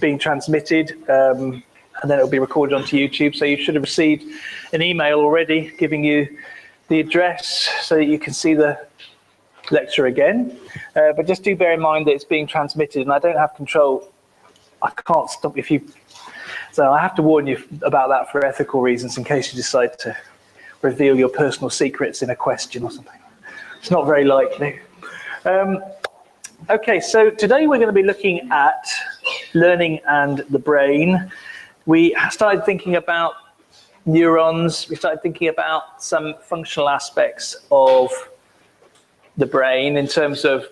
being transmitted, and then it'll be recorded onto YouTube. So you should have received an email already giving you the address so that you can see the lecture again. But just do bear in mind that it's being transmitted, and I don't have control. I can't stop if you. So I have to warn you about that for ethical reasons in case you decide to reveal your personal secrets in a question or something. It's not very likely. Okay, so today we're going to be looking at learning and the brain. We started thinking about neurons. We started thinking about some functional aspects of the brain in terms of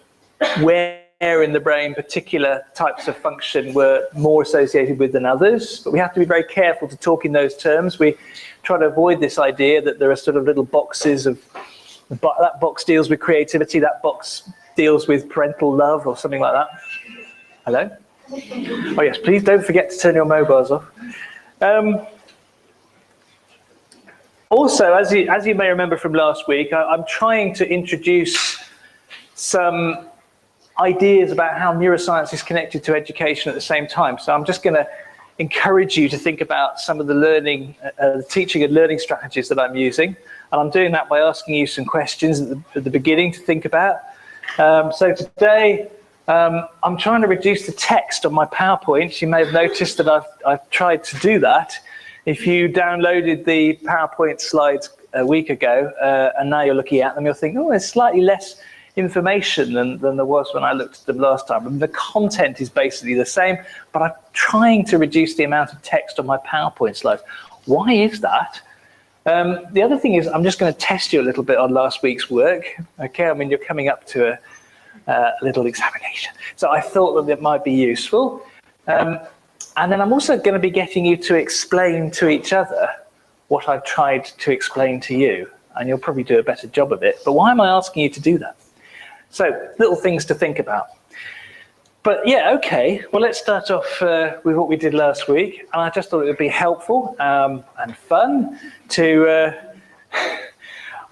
where in the brain particular types of function were more associated with than others. But we have to be very careful to talk in those terms. We try to avoid this idea that there are sort of little boxes of, that box deals with creativity, that box deals with parental love or something like that. Hello? Oh yes, please don't forget to turn your mobiles off. Also, as you may remember from last week, I'm trying to introduce some ideas about how neuroscience is connected to education at the same time. So I'm just going to encourage you to think about some of the learning, teaching and learning strategies that I'm using. And I'm doing that by asking you some questions at the beginning to think about. So today, I'm trying to reduce the text on my PowerPoint. You may have noticed that I've tried to do that. If you downloaded the PowerPoint slides a week ago, and now you're looking at them, you'll think, oh, there's slightly less information than there was when I looked at them last time. And the content is basically the same, but I'm trying to reduce the amount of text on my PowerPoint slides. Why is that? The other thing is I'm just going to test you a little bit on last week's work. Okay, I mean, you're coming up to a little examination. So I thought that it might be useful. And then I'm also going to be getting you to explain to each other what I've tried to explain to you. And you'll probably do a better job of it. But why am I asking you to do that? So, little things to think about. But yeah, okay, well, let's start off with what we did last week. And I just thought it would be helpful and fun to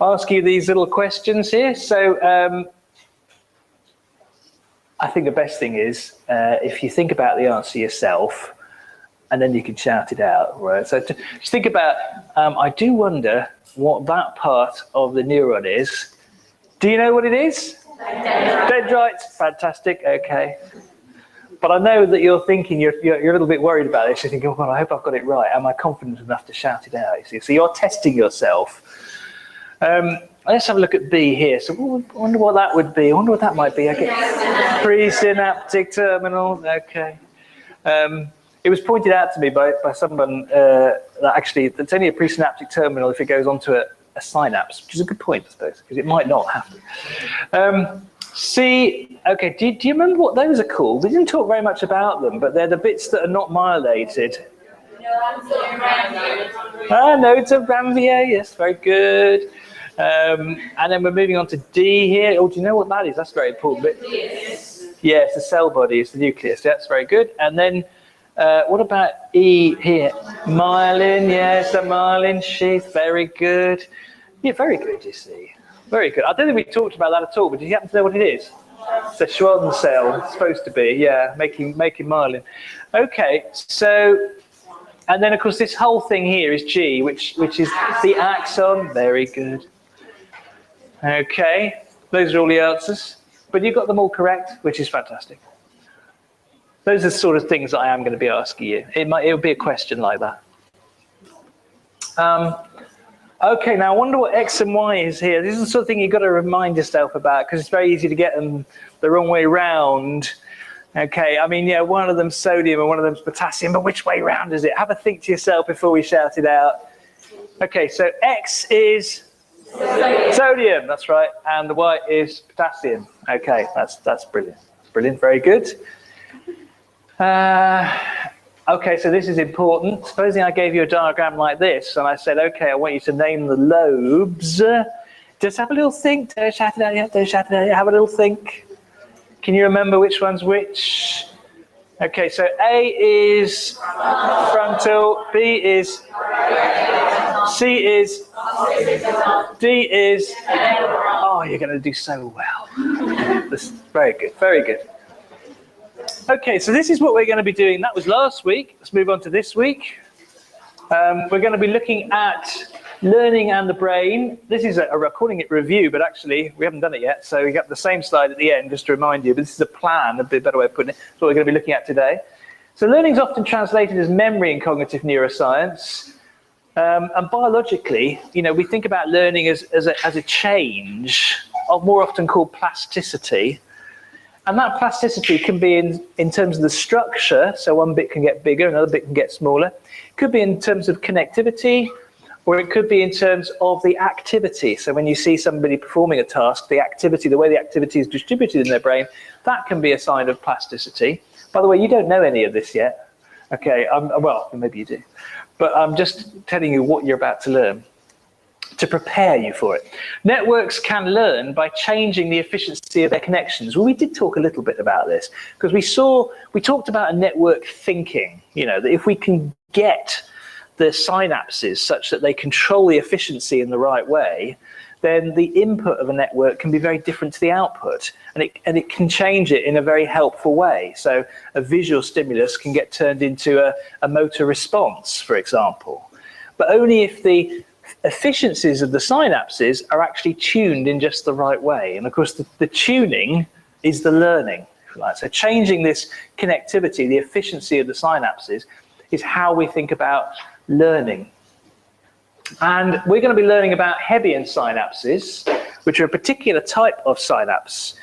ask you these little questions here. So I think the best thing is if you think about the answer yourself, and then you can shout it out, right? So just think about, I do wonder what that part of the neuron is. Do you know what it is? Dendrites. Fantastic, okay. But I know that you're thinking, you're a little bit worried about this. You're thinking, oh God, I hope I've got it right. Am I confident enough to shout it out? You see? So you're testing yourself. Let's have a look at B here. So I wonder what that would be. I wonder what that might be. I get presynaptic terminal. Okay. It was pointed out to me by someone that actually it's only a presynaptic terminal if it goes onto a synapse, which is a good point, I suppose, because it might not have to. C, okay, do you remember what those are called? We didn't talk very much about them, but they're the bits that are not myelated. Nodes of Ranvier, yes, very good. And then we're moving on to D here. Oh, do you know what that is? That's a very important bit. Yeah, it's the cell body, it's the nucleus. That's very good. And then what about E here? Myelin, yes, the myelin sheath, very good. Yeah, very good, you see. Very good. I don't think we talked about that at all, but do you happen to know what it is? It's a Schwann cell, it's supposed to be, yeah, making myelin. Okay, so, and then of course this whole thing here is G, which is the axon, very good. Okay, those are all the answers, but you got them all correct, which is fantastic. Those are the sort of things that I am going to be asking you. It'll be a question like that. Okay, now I wonder what X and Y is here. This is the sort of thing you've got to remind yourself about because it's very easy to get them the wrong way round. Okay, I mean, yeah, one of them's sodium and one of them's potassium, but which way round is it? Have a think to yourself before we shout it out. Okay, so X is sodium, that's right, and the Y is potassium. Okay, that's brilliant. Brilliant, very good. Okay, so this is important. Supposing I gave you a diagram like this, and I said, okay, I want you to name the lobes. Just have a little think. Don't shout it out yet. Don't shout it out yet. Have a little think. Can you remember which one's which? Okay, so A is frontal, B is, C is, D is. Oh, you're going to do so well. This, very good, very good. Okay, so this is what we're going to be doing. That was last week. Let's move on to this week. We're going to be looking at learning and the brain. This is we're calling it review, but actually we haven't done it yet. So we got the same slide at the end just to remind you, but this is a plan, a bit better way of putting it. That's what we're going to be looking at today. So learning is often translated as memory in cognitive neuroscience. And biologically, you know, we think about learning as a change, or more often called plasticity. And that plasticity can be in terms of the structure, so one bit can get bigger, another bit can get smaller. It could be in terms of connectivity, or it could be in terms of the activity. So when you see somebody performing a task, the activity, the way the activity is distributed in their brain, that can be a sign of plasticity. By the way, you don't know any of this yet. Okay, well, maybe you do. But I'm just telling you what you're about to learn to prepare you for it. Networks can learn by changing the efficiency of their connections. Well, we did talk a little bit about this because we talked about a network thinking, you know, that if we can get the synapses such that they control the efficiency in the right way, then the input of a network can be very different to the output, and it can change it in a very helpful way. So a visual stimulus can get turned into a motor response, for example, but only if the efficiencies of the synapses are actually tuned in just the right way. And of course the tuning is the learning, if you like. So changing this connectivity, the efficiency of the synapses, is how we think about learning. And we're going to be learning about Hebbian synapses, which are a particular type of synapse.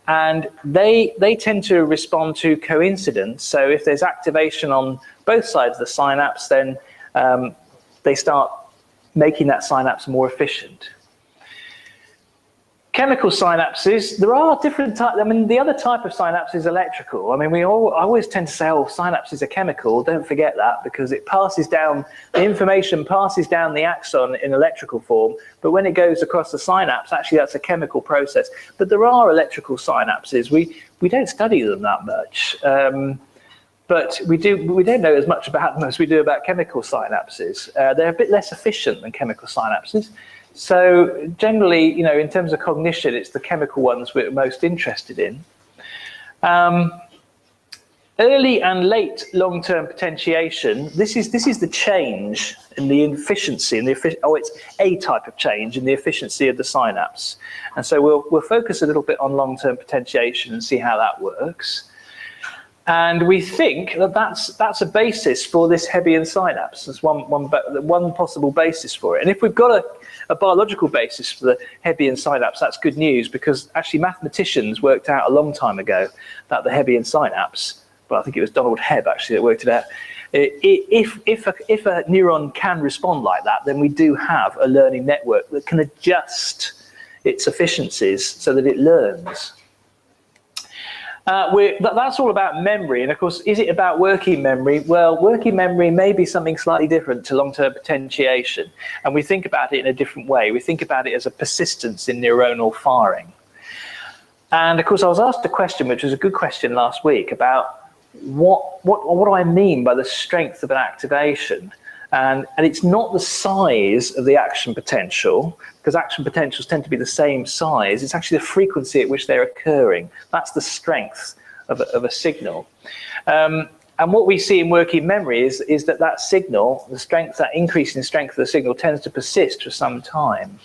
And they tend to respond to coincidence. So if there's activation on both sides of the synapse, then they start making that synapse more efficient. Chemical synapses, there are different types. I mean, the other type of synapse is electrical. I mean, I always tend to say, oh, synapses are chemical. Don't forget that, because it passes down, the information passes down the axon in electrical form, but when it goes across the synapse, actually that's a chemical process. But there are electrical synapses. We don't study them that much, but we don't know as much about them as we do about chemical synapses. They're a bit less efficient than chemical synapses. So generally, you know, in terms of cognition, it's the chemical ones we're most interested in. Early and late long-term potentiation. This is the change in the efficiency, it's a type of change in the efficiency of the synapse. And so we'll focus a little bit on long-term potentiation and see how that works. And we think that that's a basis for this Hebbian synapse. That's one possible basis for it. And if we've got a biological basis for the Hebbian synapse, that's good news, because actually mathematicians worked out a long time ago that the Hebbian synapse, well, I think it was Donald Hebb actually that worked it out, if a neuron can respond like that, then we do have a learning network that can adjust its efficiencies so that it learns. That's all about memory, and of course, is it about working memory? Well, working memory may be something slightly different to long-term potentiation, and we think about it in a different way. We think about it as a persistence in neuronal firing. And of course, I was asked a question, which was a good question last week, about what do I mean by the strength of an activation? And it's not the size of the action potential, because action potentials tend to be the same size. It's actually the frequency at which they're occurring. That's the strength of a signal. And what we see in working memory is that signal, the strength, that increase in strength of the signal tends to persist for some time.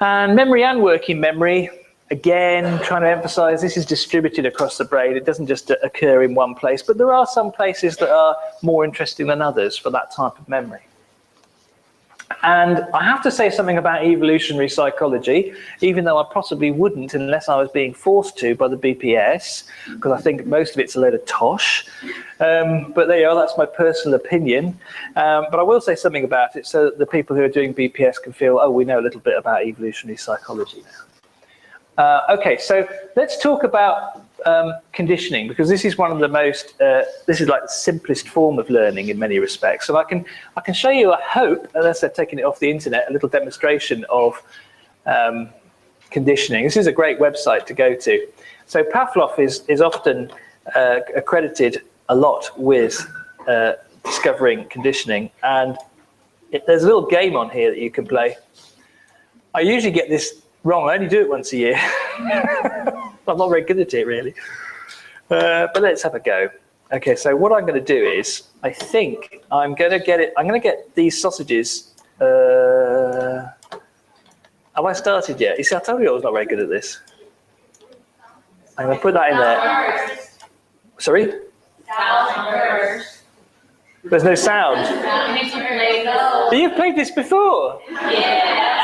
And memory and working memory, again, trying to emphasize this is distributed across the brain. It doesn't just occur in one place, but there are some places that are more interesting than others for that type of memory. And I have to say something about evolutionary psychology, even though I possibly wouldn't unless I was being forced to by the BPS, because I think most of it's a load of tosh. But there you are, that's my personal opinion. But I will say something about it so that the people who are doing BPS can feel, oh, we know a little bit about evolutionary psychology now. Okay, so let's talk about conditioning, because this is one of the most, this is like the simplest form of learning in many respects. And I can show you, I hope, unless I've taken it off the internet, a little demonstration of conditioning. This is a great website to go to. So Pavlov is often accredited a lot with discovering conditioning, and there's a little game on here that you can play. I usually get this wrong. I only do it once a year. I'm not very good at it, really. But let's have a go. Okay, so what I'm going to do is, I think I'm going to get these sausages. Have I started yet? You see, I told you I was not very good at this. I'm going to put that in there. Sorry? There's no sound. But you've played this before? Yes.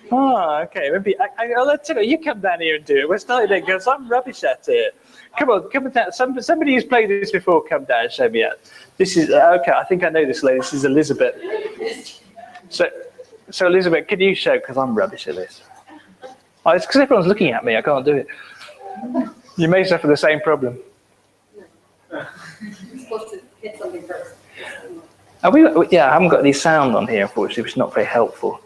Oh, okay. Maybe let's you come down here and do it. We're starting it because I'm rubbish at it. Come on down. Somebody who's played this before, come down and show me out. This is okay. I think I know this lady. This is Elizabeth. So Elizabeth, can you show? Because I'm rubbish at this. Oh, it's because everyone's looking at me. I can't do it. You may suffer the same problem. You're supposed to hit something first. Yeah, I haven't got any sound on here, unfortunately, which is not very helpful.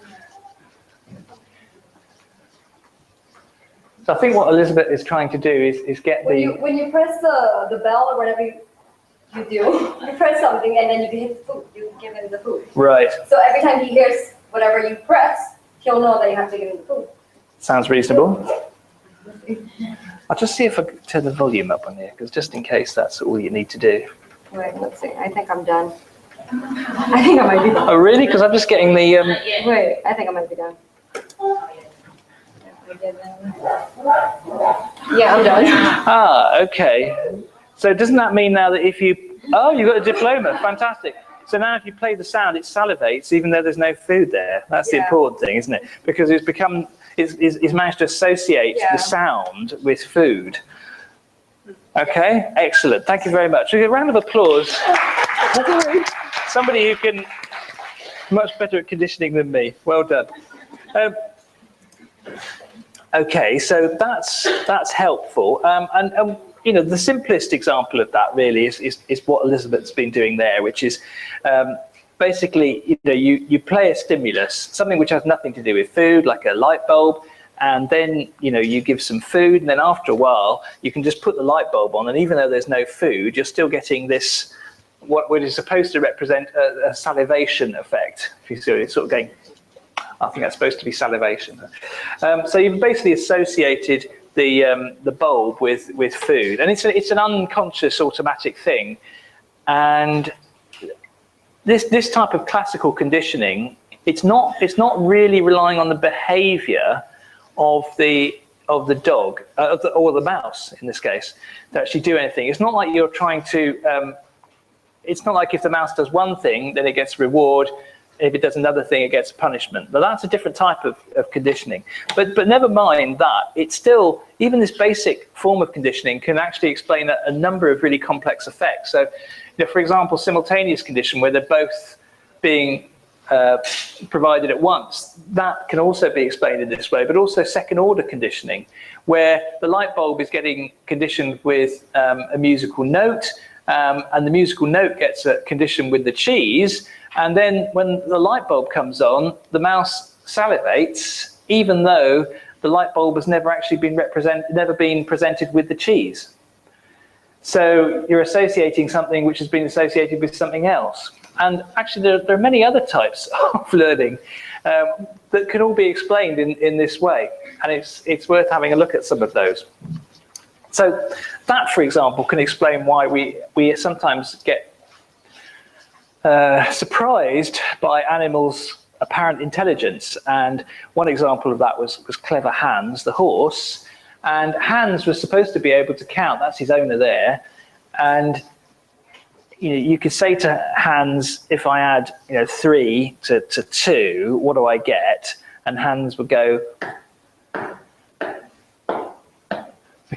So I think what Elizabeth is trying to do is get when you press the bell or whatever you do, you press something and then you hit the food. You give him the food. Right. So every time he hears whatever you press, he'll know that you have to give him the food. Sounds reasonable. I'll just see if I can turn the volume up on here, because just in case that's all you need to do. Wait, let's see. I think I'm done. I think I might be done. Oh, really? Because I'm just getting the... Wait, I think I might be done. Yeah, I'm done. Ah, okay. So doesn't that mean now that if you... Oh, you got a diploma. Fantastic. So now if you play the sound, it salivates, even though there's no food there. That's the important thing, isn't it? Because it's become... It's managed to associate the sound with food. Okay, excellent. Thank you very much. A round of applause. Somebody who can much better at conditioning than me. Well done. Okay, so that's helpful. And you know, the simplest example of that really is what Elizabeth's been doing there, which is basically, you know, you play a stimulus, something which has nothing to do with food, like a light bulb, and then, you know, you give some food, and then after a while, you can just put the light bulb on, and even though there's no food, you're still getting this, what is supposed to represent a salivation effect. If you see it, it's sort of going, I think that's supposed to be salivation. So you've basically associated the bulb with food, and it's an unconscious automatic thing, and this type of classical conditioning, it's not really relying on the behavior of the dog or the mouse in this case to actually do anything. It's not like you're trying to it's not like if the mouse does one thing then it gets reward, if it does another thing it gets punishment. But that's a different type of conditioning. But never mind that, it's still, even this basic form of conditioning can actually explain a number of really complex effects. So, you know, for example, simultaneous condition where they're both being provided at once, that can also be explained in this way. But also second order conditioning, where the light bulb is getting conditioned with a musical note, and the musical note gets conditioned with the cheese, and then when the light bulb comes on, the mouse salivates, even though the light bulb has never actually been presented with the cheese. So you're associating something which has been associated with something else. And actually there are many other types of learning that can all be explained in this way. And it's worth having a look at some of those. So that, for example, can explain why we sometimes get surprised by animals' apparent intelligence. And one example of that was clever Hans, the horse. And Hans was supposed to be able to count. That's his owner there. And you know, you could say to Hans, if I add 3 to 2, what do I get? And Hans would go,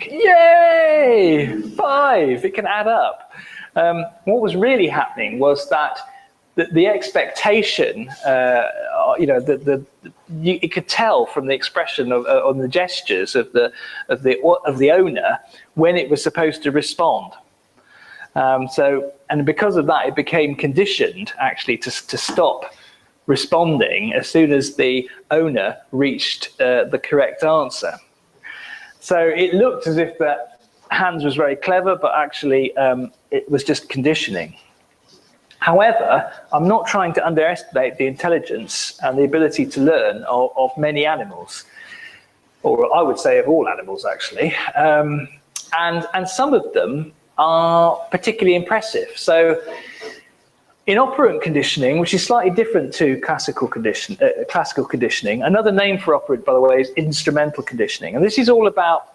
yay, 5, it can add up. What was really happening was that the expectation, you could tell from the expression on the gestures of the owner when it was supposed to respond. And because of that, it became conditioned actually to stop responding as soon as the owner reached the correct answer. So it looked as if that Hans was very clever, but actually it was just conditioning. However, I'm not trying to underestimate the intelligence and the ability to learn of many animals, or I would say of all animals actually. and some of them are particularly impressive. So in operant conditioning, which is slightly different to classical conditioning, another name for operant, by the way, is instrumental conditioning. And this is all about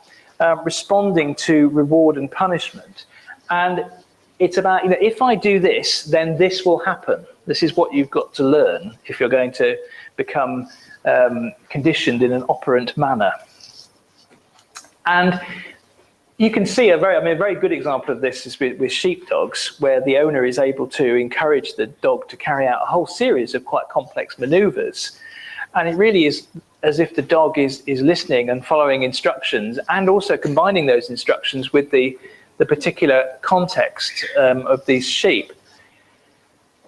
responding to reward and punishment. And it's about, if I do this, then this will happen. This is what you've got to learn if you're going to become conditioned in an operant manner. And you can see a very good example of this is with sheepdogs, where the owner is able to encourage the dog to carry out a whole series of quite complex maneuvers. And it really is as if the dog is listening and following instructions, and also combining those instructions with the particular context of these sheep.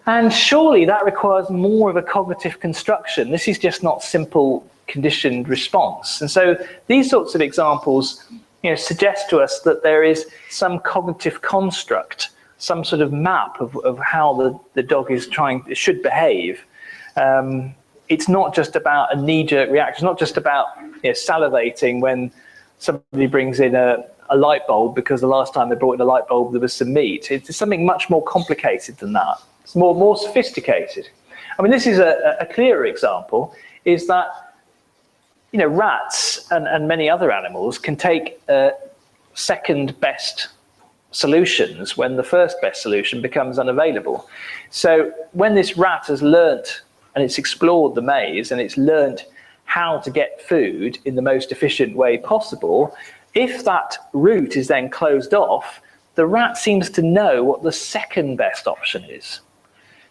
And surely that requires more of a cognitive construction. This is just not simple conditioned response. And so these sorts of examples suggest to us that there is some cognitive construct, some sort of map of how the dog should behave. It's not just about a knee-jerk reaction. It's not just about salivating when somebody brings in a light bulb, because the last time they brought in a light bulb there was some meat. It's something much more complicated than that. It's more sophisticated. I mean, this is a clearer example, is that rats and many other animals can take second best solutions when the first best solution becomes unavailable. So when this rat has learnt and it's explored the maze and it's learnt how to get food in the most efficient way possible, if that route is then closed off, the rat seems to know what the second best option is.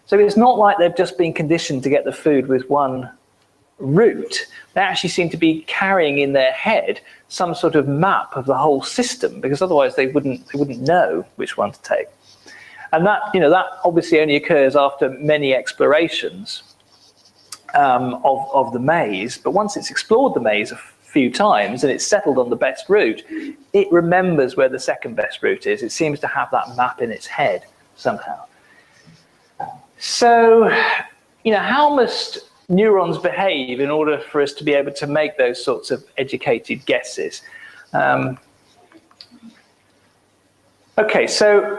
So it's not like they've just been conditioned to get the food with one route. They actually seem to be carrying in their head some sort of map of the whole system, because otherwise they wouldn't know which one to take. And that that obviously only occurs after many explorations of the maze. But once it's explored the maze a few times and it's settled on the best route, it remembers where the second best route is. It seems to have that map in its head somehow. So how must neurons behave in order for us to be able to make those sorts of educated guesses? Okay, so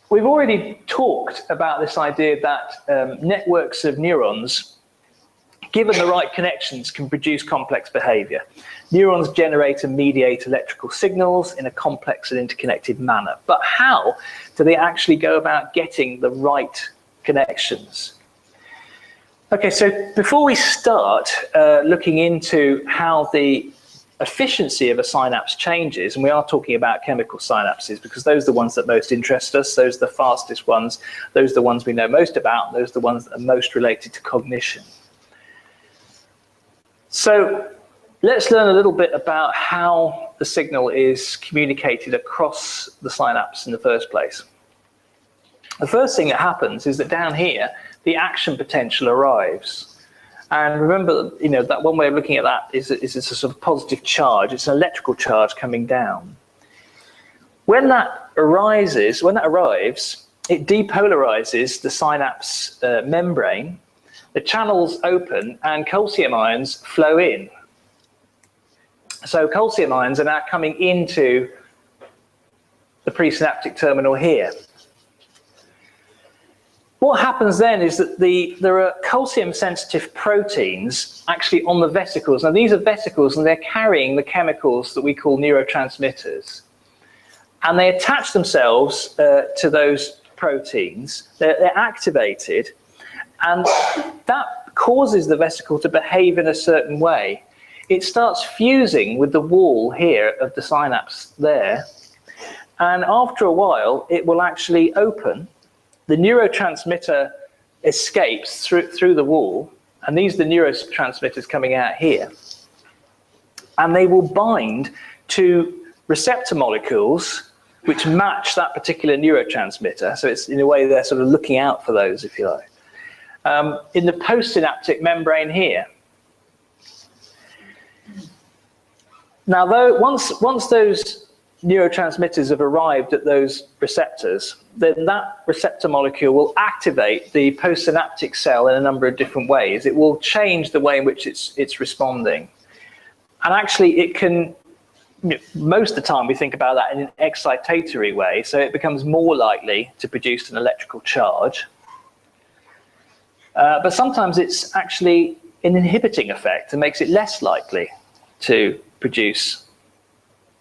we've already talked about this idea that networks of neurons, given the right connections, can produce complex behavior. Neurons generate and mediate electrical signals in a complex and interconnected manner. But how do they actually go about getting the right connections? Okay, so before we start looking into how the efficiency of a synapse changes, and we are talking about chemical synapses because those are the ones that most interest us, those are the fastest ones, those are the ones we know most about, those are the ones that are most related to cognition. So let's learn a little bit about how the signal is communicated across the synapse in the first place. The first thing that happens is that down here, the action potential arrives. And remember, that one way of looking at that is it's a sort of positive charge. It's an electrical charge coming down. When that arrives, it depolarizes the synapse membrane. The channels open and calcium ions flow in. So calcium ions are now coming into the presynaptic terminal here. What happens then is that there are calcium-sensitive proteins actually on the vesicles. Now these are vesicles and they're carrying the chemicals that we call neurotransmitters. And they attach themselves to those proteins. They're activated, and that causes the vesicle to behave in a certain way. It starts fusing with the wall here of the synapse there, and after a while it will actually open. The neurotransmitter escapes through the wall, and these are the neurotransmitters coming out here. And they will bind to receptor molecules which match that particular neurotransmitter. So it's, in a way, they're sort of looking out for those, if you like. In the postsynaptic membrane here. Now, once those neurotransmitters have arrived at those receptors, then that receptor molecule will activate the postsynaptic cell in a number of different ways. It will change the way in which it's responding. And actually, it can most of the time we think about that in an excitatory way, so it becomes more likely to produce an electrical charge. But sometimes it's actually an inhibiting effect and makes it less likely to produce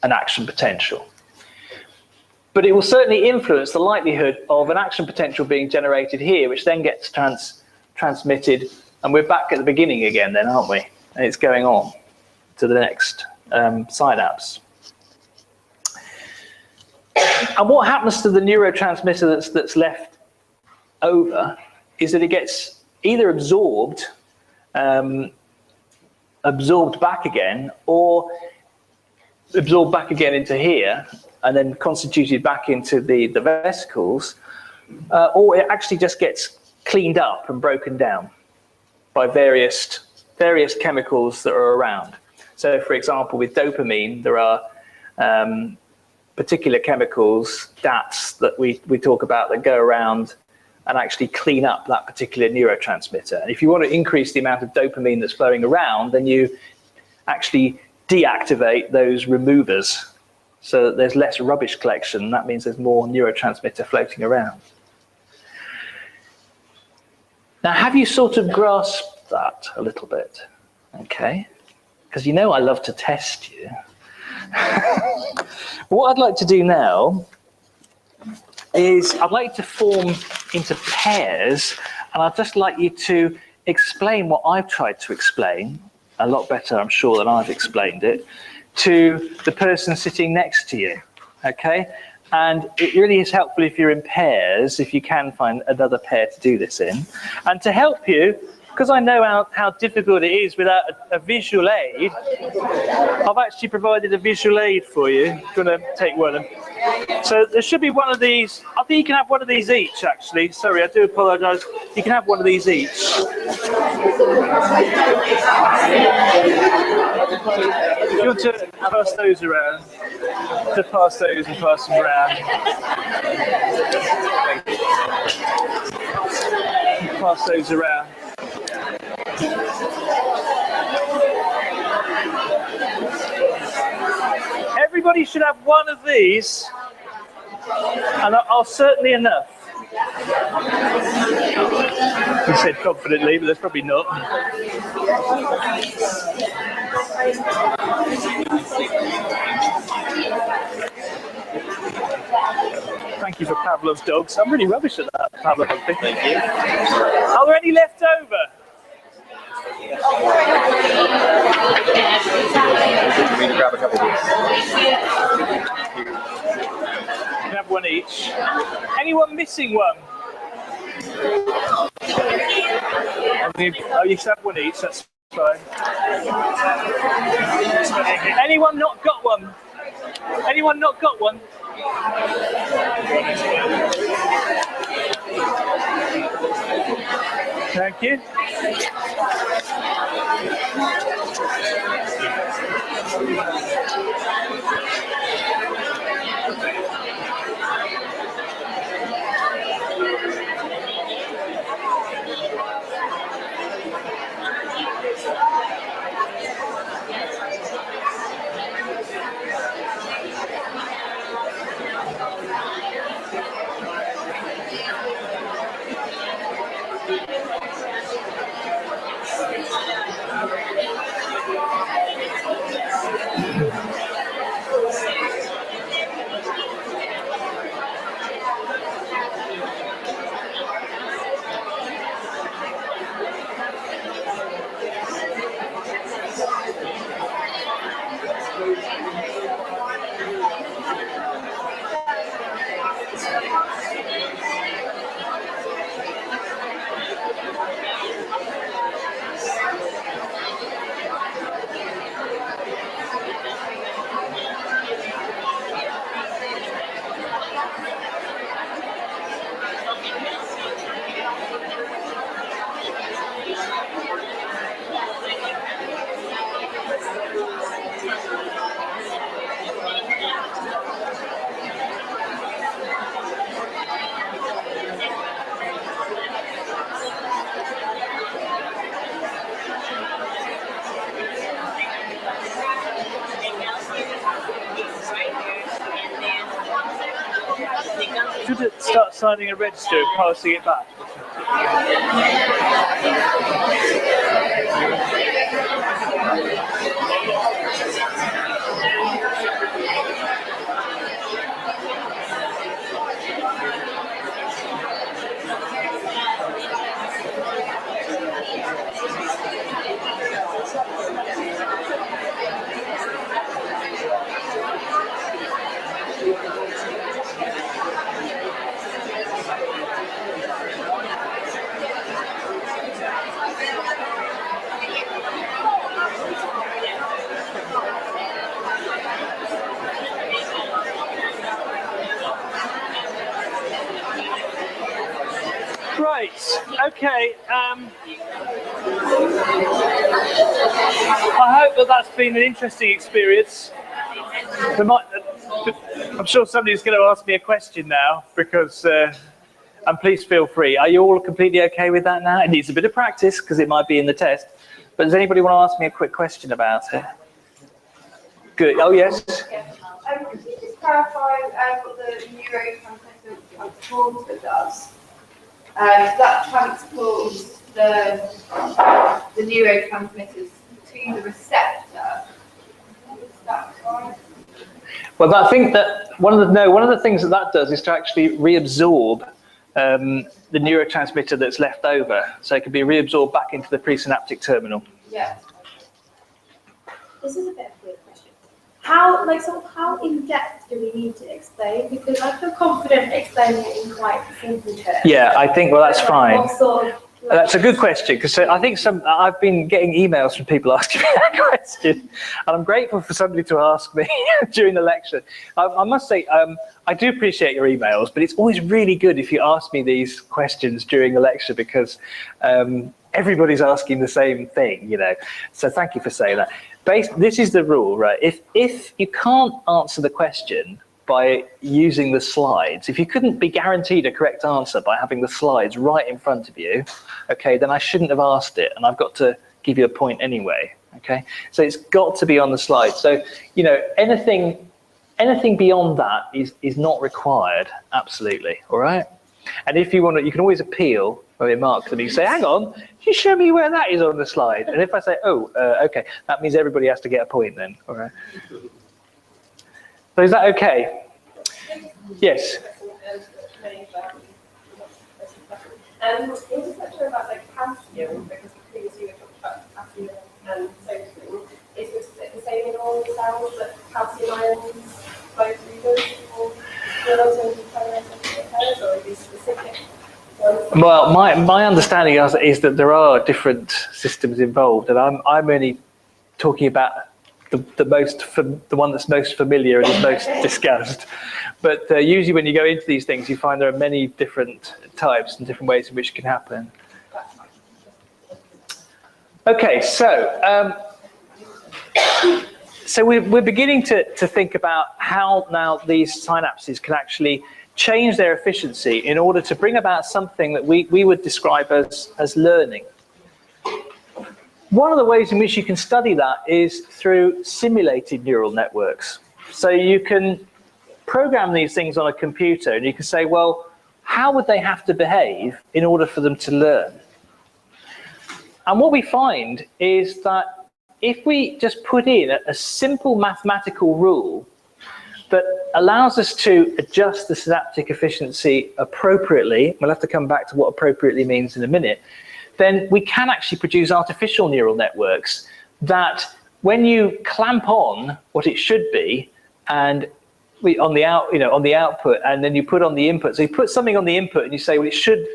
an action potential. But it will certainly influence the likelihood of an action potential being generated here, which then gets transmitted, and we're back at the beginning again then, aren't we? And it's going on to the next synapse. And what happens to the neurotransmitter that's left over is that it gets either absorbed back again, or absorbed back again into here, and then constituted back into the vesicles, or it actually just gets cleaned up and broken down by various chemicals that are around. So, for example, with dopamine, there are particular chemicals, DATs, that we talk about that go around and actually clean up that particular neurotransmitter. And if you want to increase the amount of dopamine that's flowing around, then you actually deactivate those removers so that there's less rubbish collection. That means there's more neurotransmitter floating around. Now, have you sort of grasped that a little bit? Okay, because you know I love to test you. What I'd like to do now is I'd like to form into pairs, and I'd just like you to explain what I've tried to explain, a lot better, I'm sure, than I've explained it, to the person sitting next to you, okay? And it really is helpful if you're in pairs, if you can find another pair to do this in. And to help you, because I know how difficult it is without a visual aid, I've actually provided a visual aid for you. I'm going to take one of them. So there should be one of these. I think you can have one of these each, actually. Sorry, I do apologise. You can have one of these each. If you want to pass those around, to pass those and pass them around. Pass those around. Everybody should have one of these, and are certainly enough. You said confidently, but that's probably not. Thank you for Pavlov's dogs. I'm really rubbish at that, Pavlov. Thank you. Are there any left over? We grab a couple of these. You can have one each. Anyone missing one? Oh, you should have one each, that's fine. Anyone not got one? Anyone not got one? Thank you. should it start signing a register and passing it back? Right, okay. I hope that that's been an interesting experience. I'm sure somebody's going to ask me a question now, because, and please feel free. Are you all completely okay with that now? It needs a bit of practice, because it might be in the test. But does anybody want to ask me a quick question about it? Good. Oh, yes? Could you just clarify what the neurotransmitter does? That transports the neurotransmitters to the receptor. Is that right? Well, I think that one of the things that does is to actually reabsorb the neurotransmitter that's left over, so it can be reabsorbed back into the presynaptic terminal. Yeah. This is a bit of a weird question. How in depth do we need to explain? Because I feel confident explaining it in quite simple terms. Yeah, I think, well, that's fine. What sort of, That's a good question, because I think I've been getting emails from people asking me that question, and I'm grateful for somebody to ask me during the lecture. I must say, I do appreciate your emails, but it's always really good if you ask me these questions during the lecture, because everybody's asking the same thing, you know. So thank you for saying that. This is the rule, right? If you can't answer the question by using the slides, if you couldn't be guaranteed a correct answer by having the slides right in front of you, okay, then I shouldn't have asked it, and I've got to give you a point anyway, okay? So it's got to be on the slide. So, you know, anything beyond that is not required, absolutely, all right? And if you want to, you can always appeal or remark to me, say, hang on, can you show me where that is on the slide? And if I say, oh, okay, that means everybody has to get a point then, all right? So is that okay? Yes. In this lecture about like calcium, because previously we talked about calcium and sodium, is it the same in all cells that calcium ions flow through them, or are these specific ones? Well, my understanding is that there are different systems involved, and I'm only talking about the one that's most familiar and is most discussed. But usually when you go into these things, you find there are many different types and different ways in which it can happen. Okay, so we're beginning to think about how now these synapses can actually change their efficiency in order to bring about something that we would describe as learning. One of the ways in which you can study that is through simulated neural networks. So you can program these things on a computer and you can say, well, how would they have to behave in order for them to learn? And what we find is that if we just put in a simple mathematical rule that allows us to adjust the synaptic efficiency appropriately, we'll have to come back to what appropriately means in a minute, then we can actually produce artificial neural networks that when you clamp on what it should be and on the output, and then you put on the input. So you put something on the input and you say, well,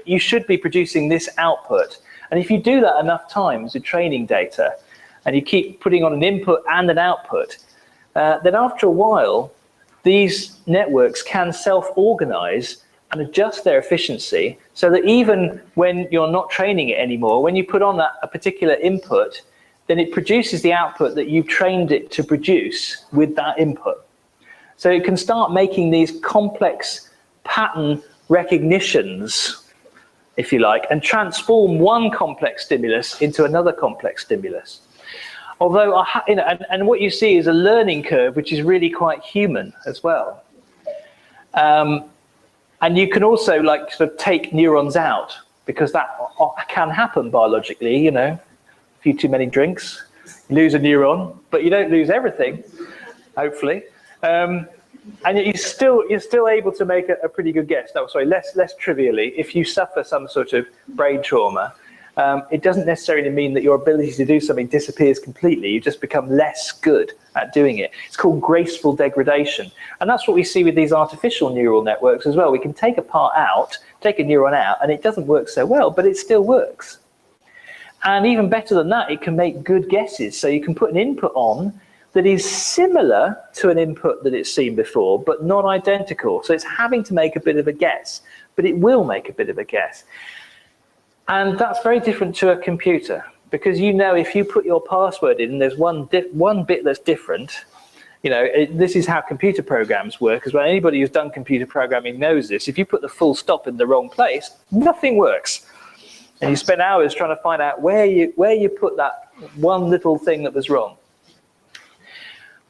you should be producing this output. And if you do that enough times with training data, and you keep putting on an input and an output, then after a while, these networks can self-organize and adjust their efficiency so that even when you're not training it anymore, when you put on a particular input, then it produces the output that you've trained it to produce with that input. So it can start making these complex pattern recognitions, if you like, and transform one complex stimulus into another complex stimulus. Although, and what you see is a learning curve, which is really quite human as well. And you can also like sort of take neurons out, because that can happen biologically, you know, a few too many drinks, you lose a neuron, but you don't lose everything, hopefully. And you're still able to make a pretty good guess. No, sorry, less trivially, if you suffer some sort of brain trauma, it doesn't necessarily mean that your ability to do something disappears completely. You just become less good at doing it. It's called graceful degradation. And that's what we see with these artificial neural networks as well. We can take a part out, take a neuron out, and it doesn't work so well, but it still works. And even better than that, it can make good guesses. So you can put an input on that is similar to an input that it's seen before, but not identical. So it's having to make a bit of a guess, but it will make a bit of a guess. And that's very different to a computer, because you know if you put your password in and there's one bit that's different, you know, this is how computer programs work, as well. Anybody who's done computer programming knows this. If you put the full stop in the wrong place, nothing works. And you spend hours trying to find out where you put that one little thing that was wrong.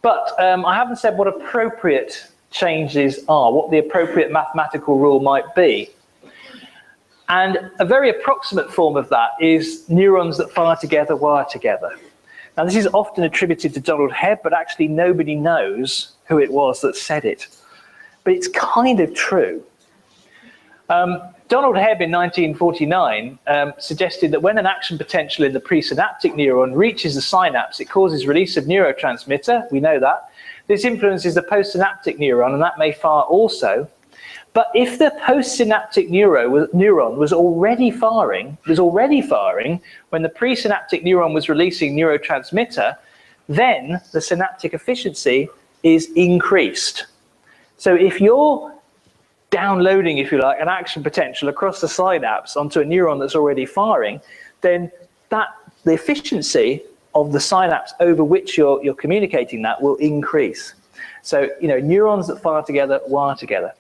But I haven't said what appropriate changes are, what the appropriate mathematical rule might be. And a very approximate form of that is neurons that fire together wire together. Now, this is often attributed to Donald Hebb, but actually nobody knows who it was that said it. But it's kind of true. Donald Hebb in 1949 suggested that when an action potential in the presynaptic neuron reaches the synapse, it causes release of neurotransmitter. We know that. This influences the postsynaptic neuron, and that may fire also. But if the postsynaptic neuron was already firing when the presynaptic neuron was releasing neurotransmitter, then the synaptic efficiency is increased. So if you're downloading, if you like, an action potential across the synapse onto a neuron that's already firing, then the efficiency of the synapse over which you're communicating that will increase. So, you know, neurons that fire together wire together.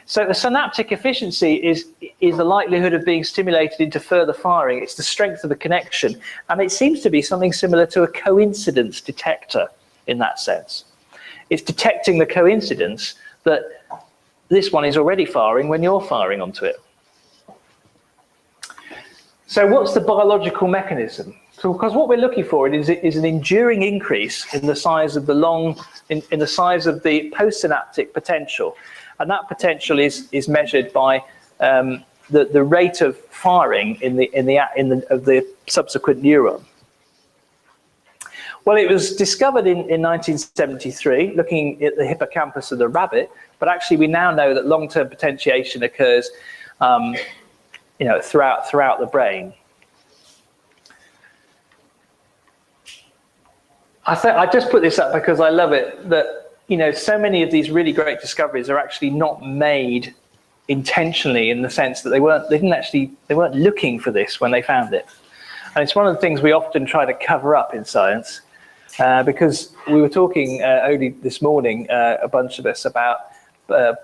So the synaptic efficiency is the likelihood of being stimulated into further firing. It's the strength of the connection. And it seems to be something similar to a coincidence detector in that sense. It's detecting the coincidence that this one is already firing when you're firing onto it. So what's the biological mechanism? So, because what we're looking for is an enduring increase in the size of in the size of the postsynaptic potential. And that potential is measured by the rate of firing of the subsequent neuron. Well, it was discovered in 1973, looking at the hippocampus of the rabbit. But actually, we now know that long-term potentiation occurs, you know, throughout the brain. I just put this up because I love it. That, you know, so many of these really great discoveries are actually not made intentionally, in the sense that they weren't looking for this when they found it. And it's one of the things we often try to cover up in science, because we were talking only this morning, a bunch of us, about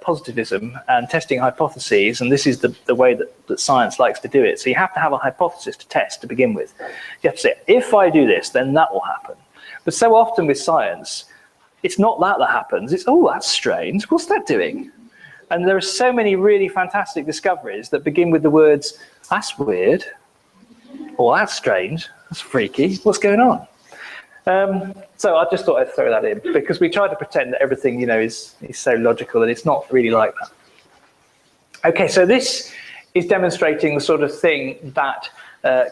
positivism and testing hypotheses, and this is the way that science likes to do it. So you have to have a hypothesis to test to begin with. You have to say, if I do this, then that will happen. But so often with science, it's not that happens. It's, oh, that's strange. What's that doing? And there are so many really fantastic discoveries that begin with the words, that's weird, or that's strange, that's freaky, what's going on? So I just thought I'd throw that in, because we try to pretend that everything, you know, is so logical, and it's not really like that. Okay, so this is demonstrating the sort of thing that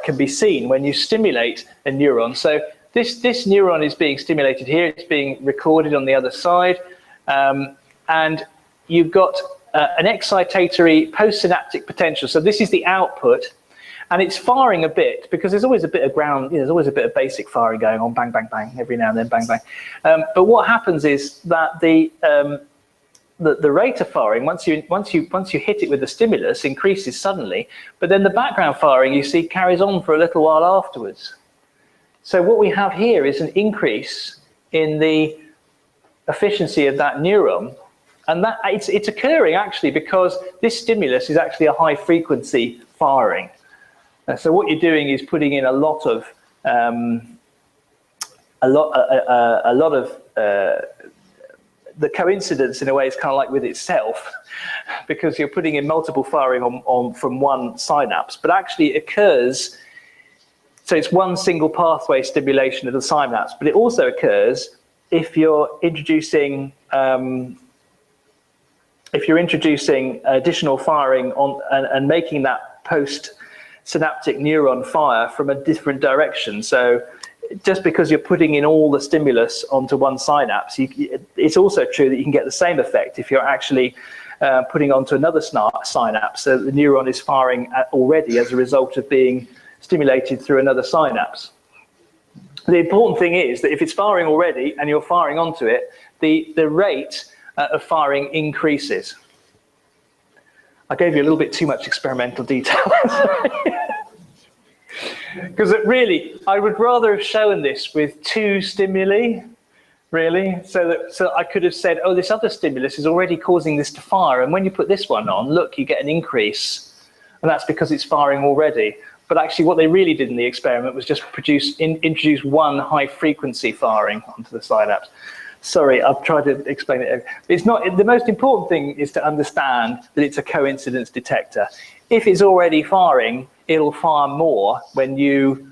can be seen when you stimulate a neuron. So this neuron is being stimulated here, it's being recorded on the other side, and you've got an excitatory postsynaptic potential. So this is the output, and it's firing a bit, because there's always a bit of ground, you know, there's always a bit of basic firing going on, bang, bang, bang, every now and then, bang, bang. But what happens is that the rate of firing, once you hit it with the stimulus, increases suddenly, but then the background firing, you see, carries on for a little while afterwards. So what we have here is an increase in the efficiency of that neuron, and that it's occurring actually because this stimulus is actually a high frequency firing. So what you're doing is putting in a lot of the coincidence in a way is kind of like with itself, because you're putting in multiple firing from one synapse, but actually it occurs, so it's one single pathway stimulation of the synapse, but it also occurs if you're introducing additional firing on and making that post-synaptic neuron fire from a different direction. So just because you're putting in all the stimulus onto one synapse, it's also true that you can get the same effect if you're actually putting onto another synapse, so the neuron is firing already as a result of being stimulated through another synapse. The important thing is that if it's firing already and you're firing onto it, the rate of firing increases. I gave you a little bit too much experimental detail. Because really, I would rather have shown this with 2 stimuli, really, so I could have said, oh, this other stimulus is already causing this to fire, and when you put this one on, look, you get an increase, and that's because it's firing already. But actually, what they really did in the experiment was just introduce one high-frequency firing onto the synapse. Sorry, I've tried to explain it. It's not. The most important thing is to understand that it's a coincidence detector. If it's already firing, it'll fire more when you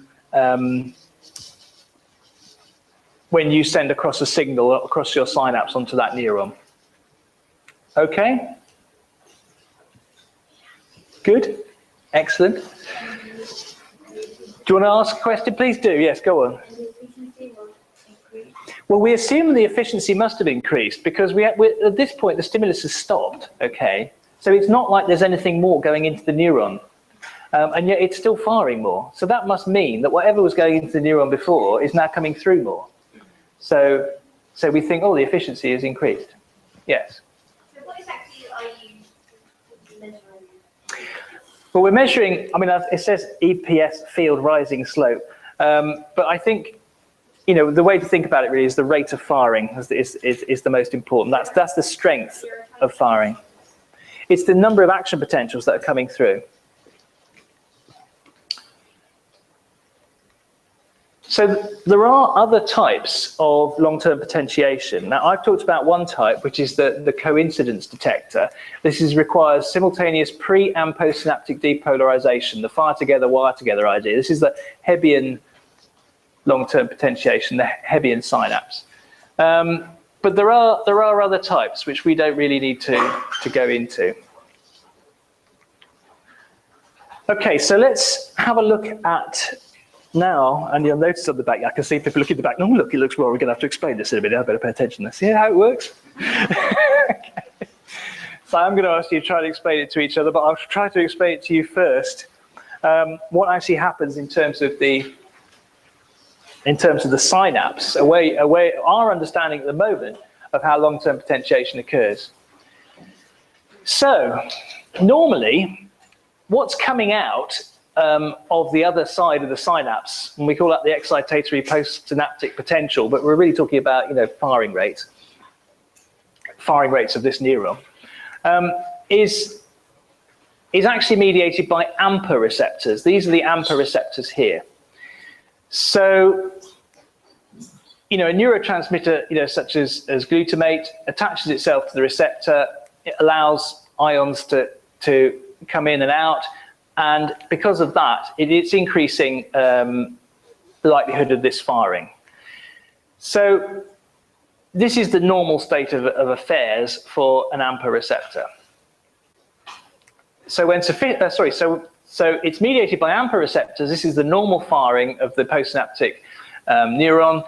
send across a signal across your synapse onto that neuron. Okay? Good? Excellent. Do you want to ask a question? Please do. Yes, go on. Well, we assume the efficiency must have increased because at this point the stimulus has stopped. Okay, so it's not like there's anything more going into the neuron, and yet it's still firing more. So that must mean that whatever was going into the neuron before is now coming through more. So we think, oh, the efficiency has increased. Yes. So what exactly are you measuring? Well, we're measuring. I mean, it says EPS field rising slope, but I think, you know, the way to think about it really is the rate of firing is the most important. That's the strength of firing. It's the number of action potentials that are coming through. So there are other types of long-term potentiation. Now, I've talked about one type, which is the coincidence detector. This requires simultaneous pre- and postsynaptic depolarization, the fire together, wire together idea. This is the Hebbian long-term potentiation, the Hebbian synapse. But there are other types which we don't really need to go into. Okay, so let's have a look at now, and you'll notice on the back, I can see people looking at the back. Oh, look, it looks well. We're going to have to explain this in a minute. I better pay attention. See how it works? Okay. So I'm going to ask you to try to explain it to each other, but I'll try to explain it to you first. What actually happens in terms of the synapse, our understanding at the moment of how long-term potentiation occurs. So normally, what's coming out of the other side of the synapse, and we call that the excitatory postsynaptic potential, but we're really talking about, you know, firing rates of this neuron, is actually mediated by AMPA receptors. These are the AMPA receptors here. So, you know, a neurotransmitter, you know, such as glutamate attaches itself to the receptor. It allows ions to come in and out. And because of that, it's increasing the likelihood of this firing. So this is the normal state of affairs for an AMPA receptor. So when so it's mediated by AMPA receptors. This is the normal firing of the postsynaptic neuron,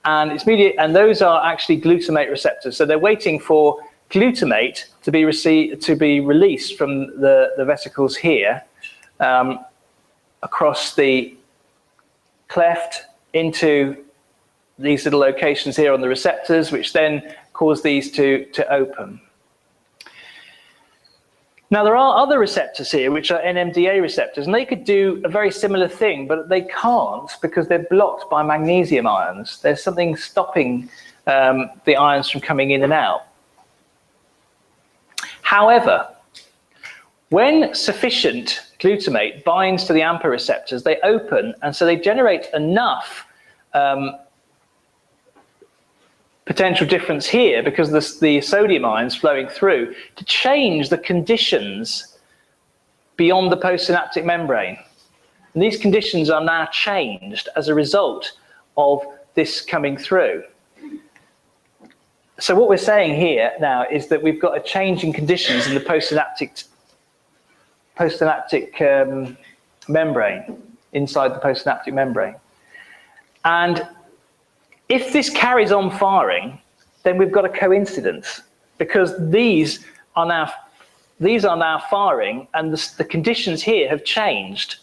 and it's and those are actually glutamate receptors. So they're waiting for glutamate to be released from the vesicles here. Across the cleft into these little locations here on the receptors, which then cause these to open. Now, there are other receptors here, which are NMDA receptors, and they could do a very similar thing, but they can't because they're blocked by magnesium ions. There's something stopping the ions from coming in and out. However, when sufficient glutamate binds to the AMPA receptors, they open, and so they generate enough potential difference here, because the sodium ions flowing through, to change the conditions beyond the postsynaptic membrane. And these conditions are now changed as a result of this coming through. So what we're saying here now is that we've got a change in conditions in the postsynaptic membrane, inside the postsynaptic membrane. And if this carries on firing, then we've got a coincidence, because these are now firing, and the conditions here have changed.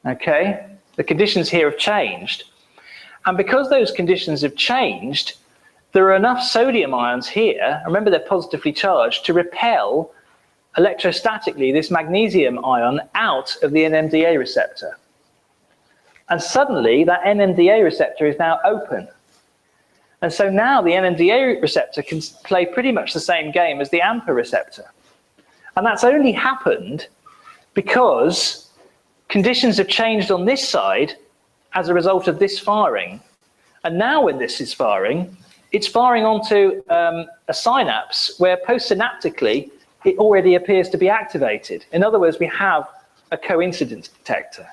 Okay, the conditions here have changed, and because those conditions have changed, there are enough sodium ions here, remember they're positively charged, to repel electrostatically this magnesium ion out of the NMDA receptor. And suddenly that NMDA receptor is now open. And so now the NMDA receptor can play pretty much the same game as the AMPA receptor. And that's only happened because conditions have changed on this side as a result of this firing. And now when this is firing, it's firing onto a synapse where postsynaptically it already appears to be activated. In other words, we have a coincidence detector.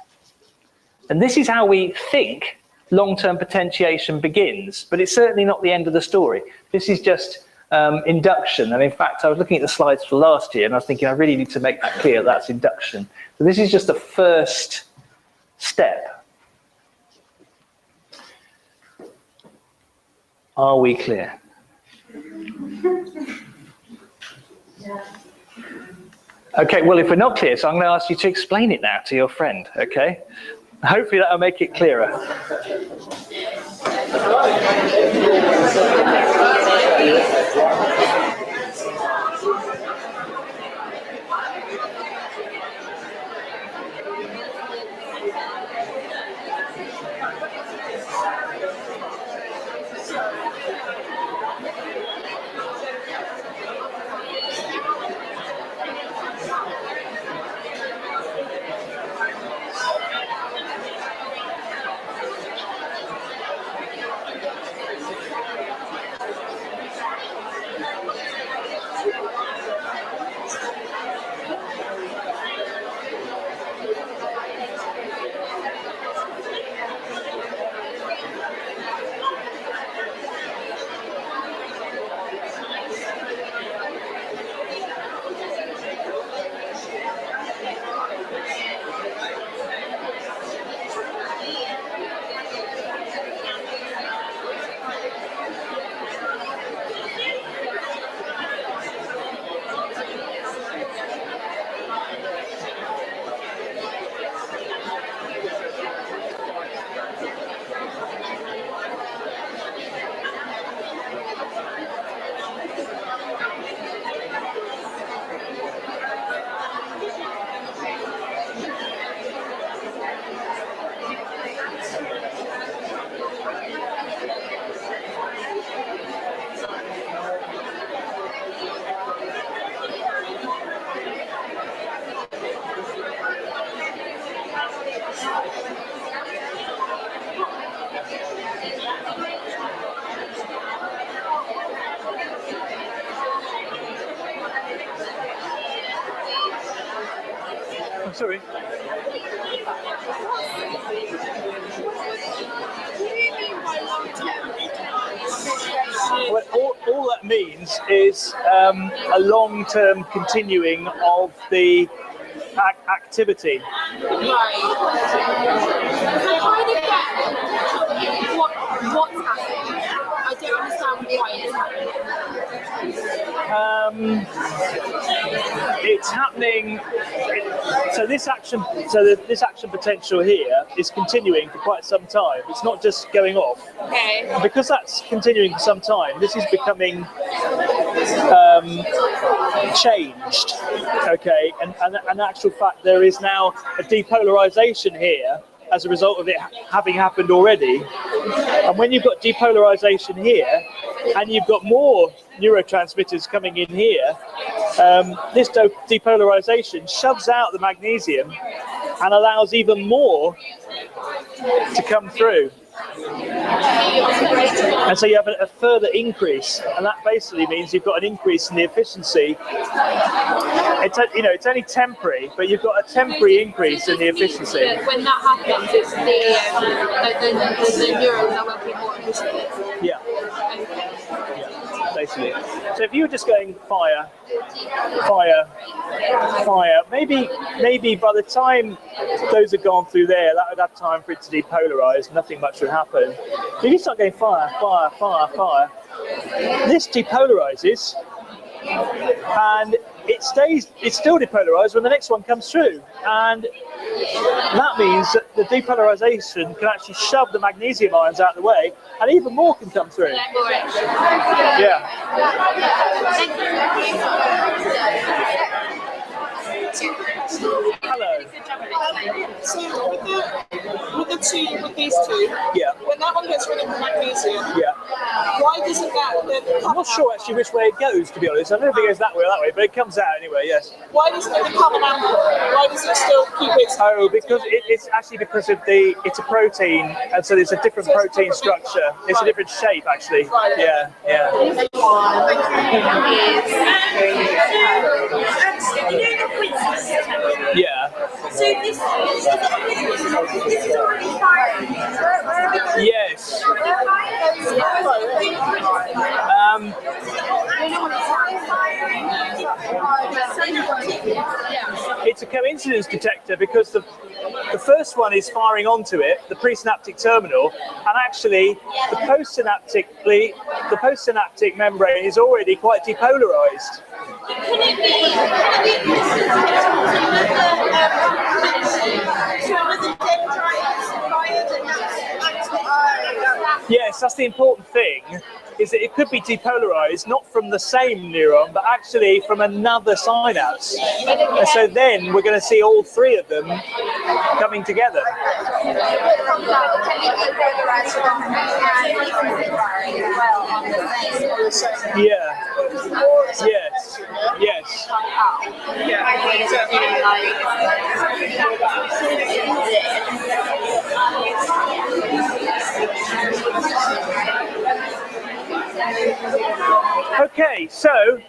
And this is how we think long-term potentiation begins, but it's certainly not the end of the story. This is just induction. And in fact, I was looking at the slides for last year and I was thinking I really need to make that clear, that's induction. So this is just the first step. Are we clear? Okay, well, if we're not clear, so I'm going to ask you to explain it now to your friend, okay? Hopefully that'll make it clearer. I'm sorry. Well, all that means is a long-term continuing of the activity. Right. So how do you get what's happening? I don't understand why it's happening. It's happening. So this action potential here is continuing for quite some time. It's not just going off. Okay. And because that's continuing for some time, this is becoming changed. Okay, and in actual fact, there is now a depolarization here as a result of it having happened already. And when you've got depolarization here, and you've got more neurotransmitters coming in here, this depolarization shoves out the magnesium and allows even more to come through. And so you have a further increase, and that basically means you've got an increase in the efficiency. It's only temporary, but you've got a temporary increase in the efficiency. When that happens, it's the neurons are working more efficiently. Yeah. Basically. So if you were just going fire, fire, fire, maybe by the time those have gone through there, that would have time for it to depolarize, nothing much would happen. If you start going fire, fire, fire, fire, this depolarizes, and it's still depolarized when the next one comes through, and that means that the depolarization can actually shove the magnesium ions out of the way, and even more can come through. Yeah. Hello. So with these two, Yeah. when that one gets rid of the magnesium, Yeah. why doesn't that then I'm not sure actually which way it goes, to be honest. I don't know if it goes that way or that way, but it comes out anyway, yes. why doesn't it become an ample? Why does it still keep its Oh, because it's actually because of it's a protein, and so it's a different protein structure. It's a different shape, actually. Yeah, yeah. Yeah. So this is already firing. Yes. It's a coincidence detector because the first one is firing onto it, the presynaptic terminal, and actually the postsynaptic membrane is already quite depolarized. Yes, that's the important thing, is that it could be depolarized not from the same neuron, but actually from another synapse. And so then we're going to see all three of them coming together. Yeah. Yes. Yes. Okay, so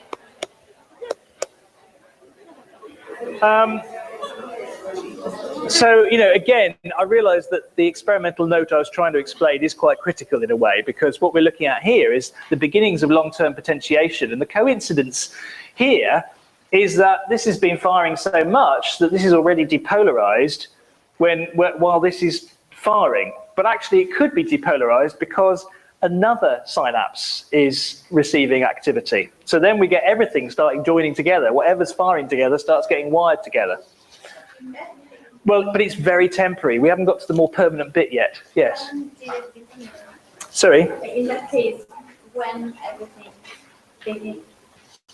again, I realize that the experimental note I was trying to explain is quite critical in a way, because what we're looking at here is the beginnings of long-term potentiation, and the coincidence here is that this has been firing so much that this is already depolarized while this is firing. But actually it could be depolarized because another synapse is receiving activity. So then we get everything starting joining together. Whatever's firing together starts getting wired together. Well, but it's very temporary. We haven't got to the more permanent bit yet. Yes. Sorry? In that case, when everything begins.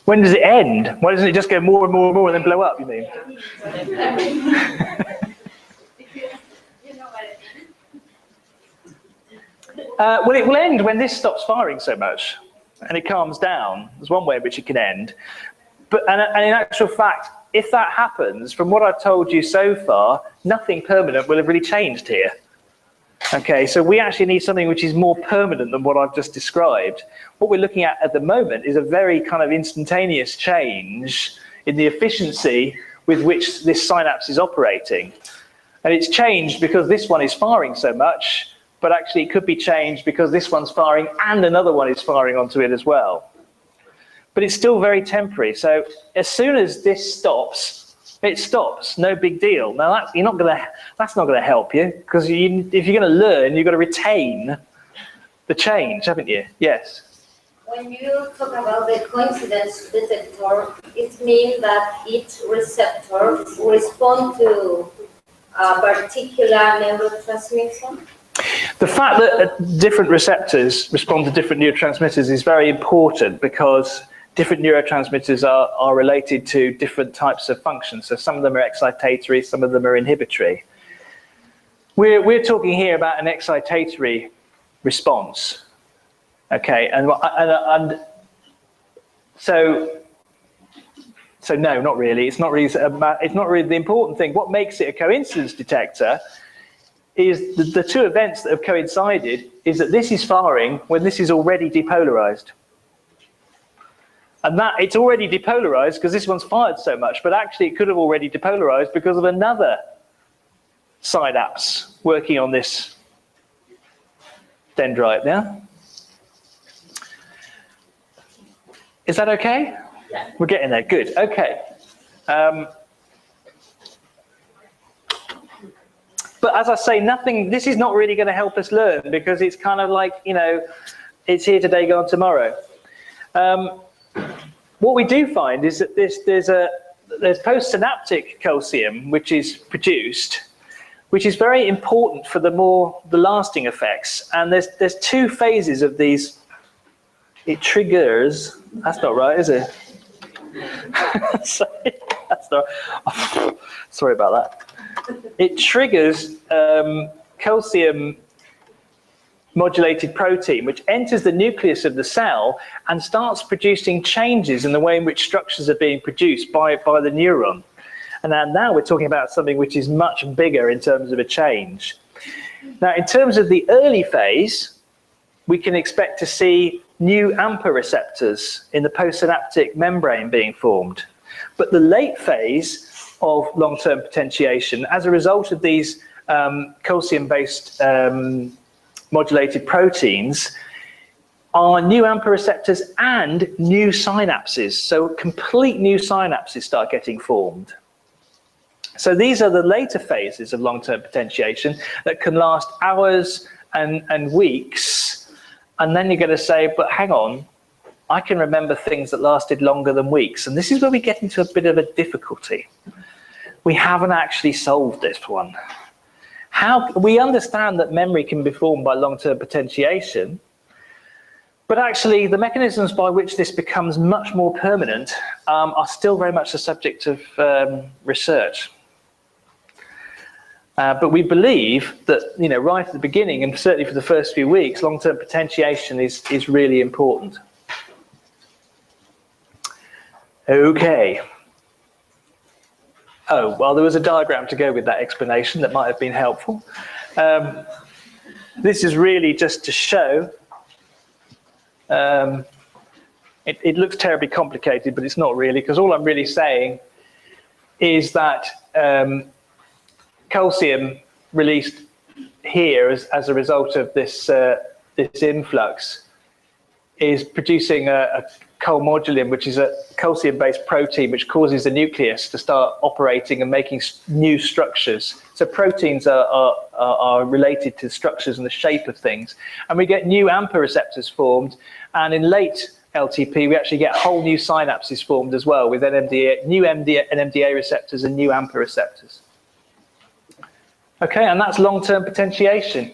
When does it end? Why doesn't it just go more and more and more and then blow up, you mean? Well, it will end when this stops firing so much and it calms down. There's one way in which it can end. And in actual fact, if that happens, from what I've told you so far, nothing permanent will have really changed here. Okay, so we actually need something which is more permanent than what I've just described. What we're looking at the moment is a very kind of instantaneous change in the efficiency with which this synapse is operating. And it's changed because this one is firing so much, but actually it could be changed because this one's firing and another one is firing onto it as well. But it's still very temporary. So as soon as this stops, it stops. No big deal. Now that's not going to help you, because if you're going to learn, you've got to retain the change, haven't you? Yes. When you talk about the coincidence detector, it means that each receptor responds to a particular neurotransmission. The fact that different receptors respond to different neurotransmitters is very important, because different neurotransmitters are related to different types of functions. So some of them are excitatory, some of them are inhibitory. We're talking here about an excitatory response. Okay, and so no, not really. It's not really the important thing. What makes it a coincidence detector is the two events that have coincided is that this is firing when this is already depolarized. And that it's already depolarized because this one's fired so much, but actually it could have already depolarized because of another synapse working on this dendrite there. Is that okay? Yeah. We're getting there, good, okay. But as I say, this is not really going to help us learn because it's kind of like, you know, it's here today, gone tomorrow. What we do find is that there's postsynaptic calcium which is produced, which is very important for the lasting effects. And there's two phases of these. It triggers. That's not right, is it? Sorry, that's not. Sorry about that. It triggers calcium modulated protein, which enters the nucleus of the cell and starts producing changes in the way in which structures are being produced by the neuron. And now we're talking about something which is much bigger in terms of a change. Now, in terms of the early phase, we can expect to see new AMPA receptors in the postsynaptic membrane being formed. But the late phase of long-term potentiation, as a result of these calcium-based modulated proteins, are new AMPA receptors and new synapses. So complete new synapses start getting formed. So these are the later phases of long-term potentiation that can last hours and weeks. And then you're going to say, but hang on, I can remember things that lasted longer than weeks. And this is where we get into a bit of a difficulty. We haven't actually solved this one. We understand that memory can be formed by long-term potentiation, but actually the mechanisms by which this becomes much more permanent are still very much the subject of research. But we believe that, you know, right at the beginning, and certainly for the first few weeks, long-term potentiation is really important. Okay. Oh, well, there was a diagram to go with that explanation that might have been helpful. This is really just to show. It looks terribly complicated, but it's not really, because all I'm really saying is that calcium released here as a result of this influx is producing a colmodulin, which is a calcium-based protein which causes the nucleus to start operating and making new structures. So proteins are related to structures and the shape of things. And we get new AMPA receptors formed, and in late LTP we actually get whole new synapses formed as well with new NMDA receptors and new AMPA receptors. Okay, and that's long-term potentiation.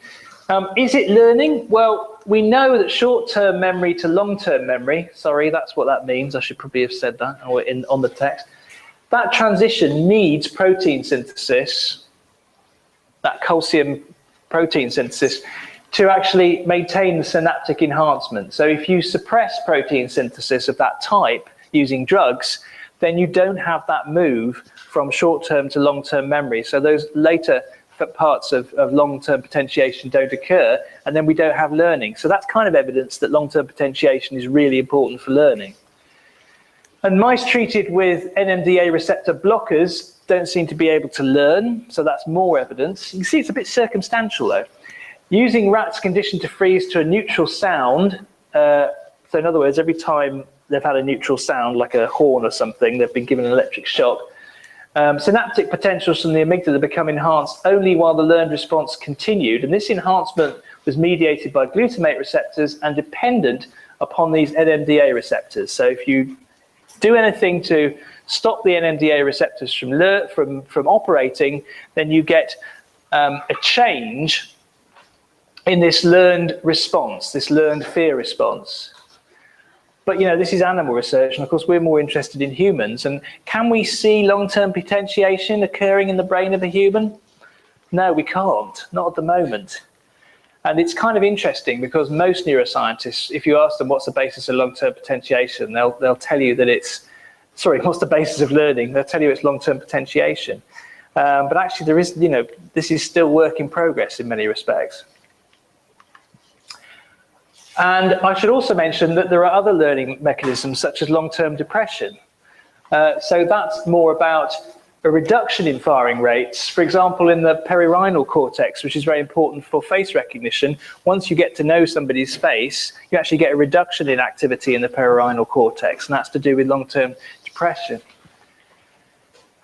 Is it learning? Well, we know that short-term memory to long-term memory, sorry, that's what that means. I should probably have said that on the text. That transition needs protein synthesis, that calcium protein synthesis, to actually maintain the synaptic enhancement. So if you suppress protein synthesis of that type using drugs, then you don't have that move from short-term to long-term memory. So those later parts of long-term potentiation don't occur, and then we don't have learning. So that's kind of evidence that long-term potentiation is really important for learning. And mice treated with NMDA receptor blockers don't seem to be able to learn, so that's more evidence. You can see it's a bit circumstantial though. Using rats conditioned to freeze to a neutral sound, so in other words, every time they've had a neutral sound, like a horn or something, they've been given an electric shock, synaptic potentials from the amygdala become enhanced only while the learned response continued, and this enhancement was mediated by glutamate receptors and dependent upon these NMDA receptors. So if you do anything to stop the NMDA receptors from operating, then you get a change in this learned response, this learned fear response. But, you know, this is animal research, and of course we're more interested in humans. And can we see long-term potentiation occurring in the brain of a human? No, we can't, not at the moment. And it's kind of interesting because most neuroscientists, if you ask them what's the basis of long-term potentiation, they'll tell you that it's, sorry, what's the basis of learning? They'll tell you it's long-term potentiation. But actually there is, this is still work in progress in many respects. And I should also mention that there are other learning mechanisms such as long-term depression. So that's more about a reduction in firing rates, for example, in the perirhinal cortex, which is very important for face recognition. Once you get to know somebody's face, you actually get a reduction in activity in the perirhinal cortex, and that's to do with long-term depression.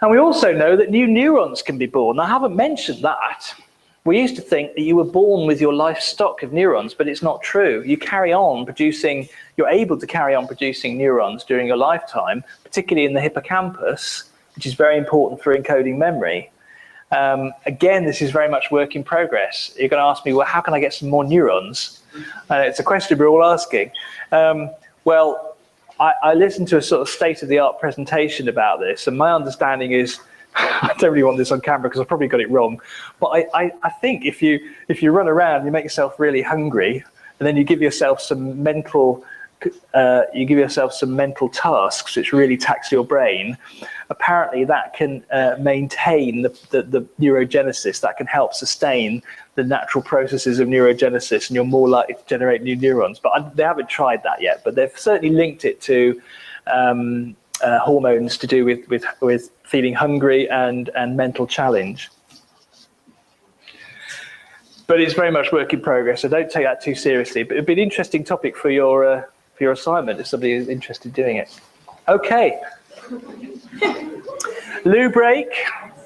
And we also know that new neurons can be born. I haven't mentioned that. We used to think that you were born with your life stock of neurons, but it's not true. You carry on producing, you're able to carry on producing neurons during your lifetime, particularly in the hippocampus, which is very important for encoding memory. Again, this is very much work in progress. You're going to ask me, well, how can I get some more neurons? It's a question we're all asking. Well, I listened to a sort of state-of-the-art presentation about this, and my understanding is, I don't really want this on camera because I've probably got it wrong, but I think if you run around, you make yourself really hungry, and then you give yourself some mental tasks which really tax your brain, apparently that can maintain the neurogenesis, that can help sustain the natural processes of neurogenesis, and you're more likely to generate new neurons. But they haven't tried that yet, but they've certainly linked it to hormones to do with feeling hungry and mental challenge. But it's very much work in progress, so don't take that too seriously. But it'd be an interesting topic for your assignment if somebody is interested in doing it. Okay. Loo break.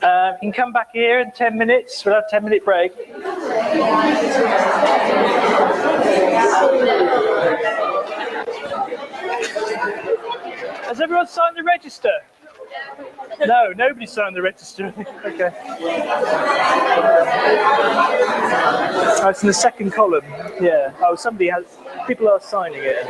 You can come back here in 10 minutes. We'll have a 10-minute break. Has everyone signed the register? No, nobody signed the register. Okay. Oh, it's in the second column. Yeah. Oh, somebody has. People are signing it.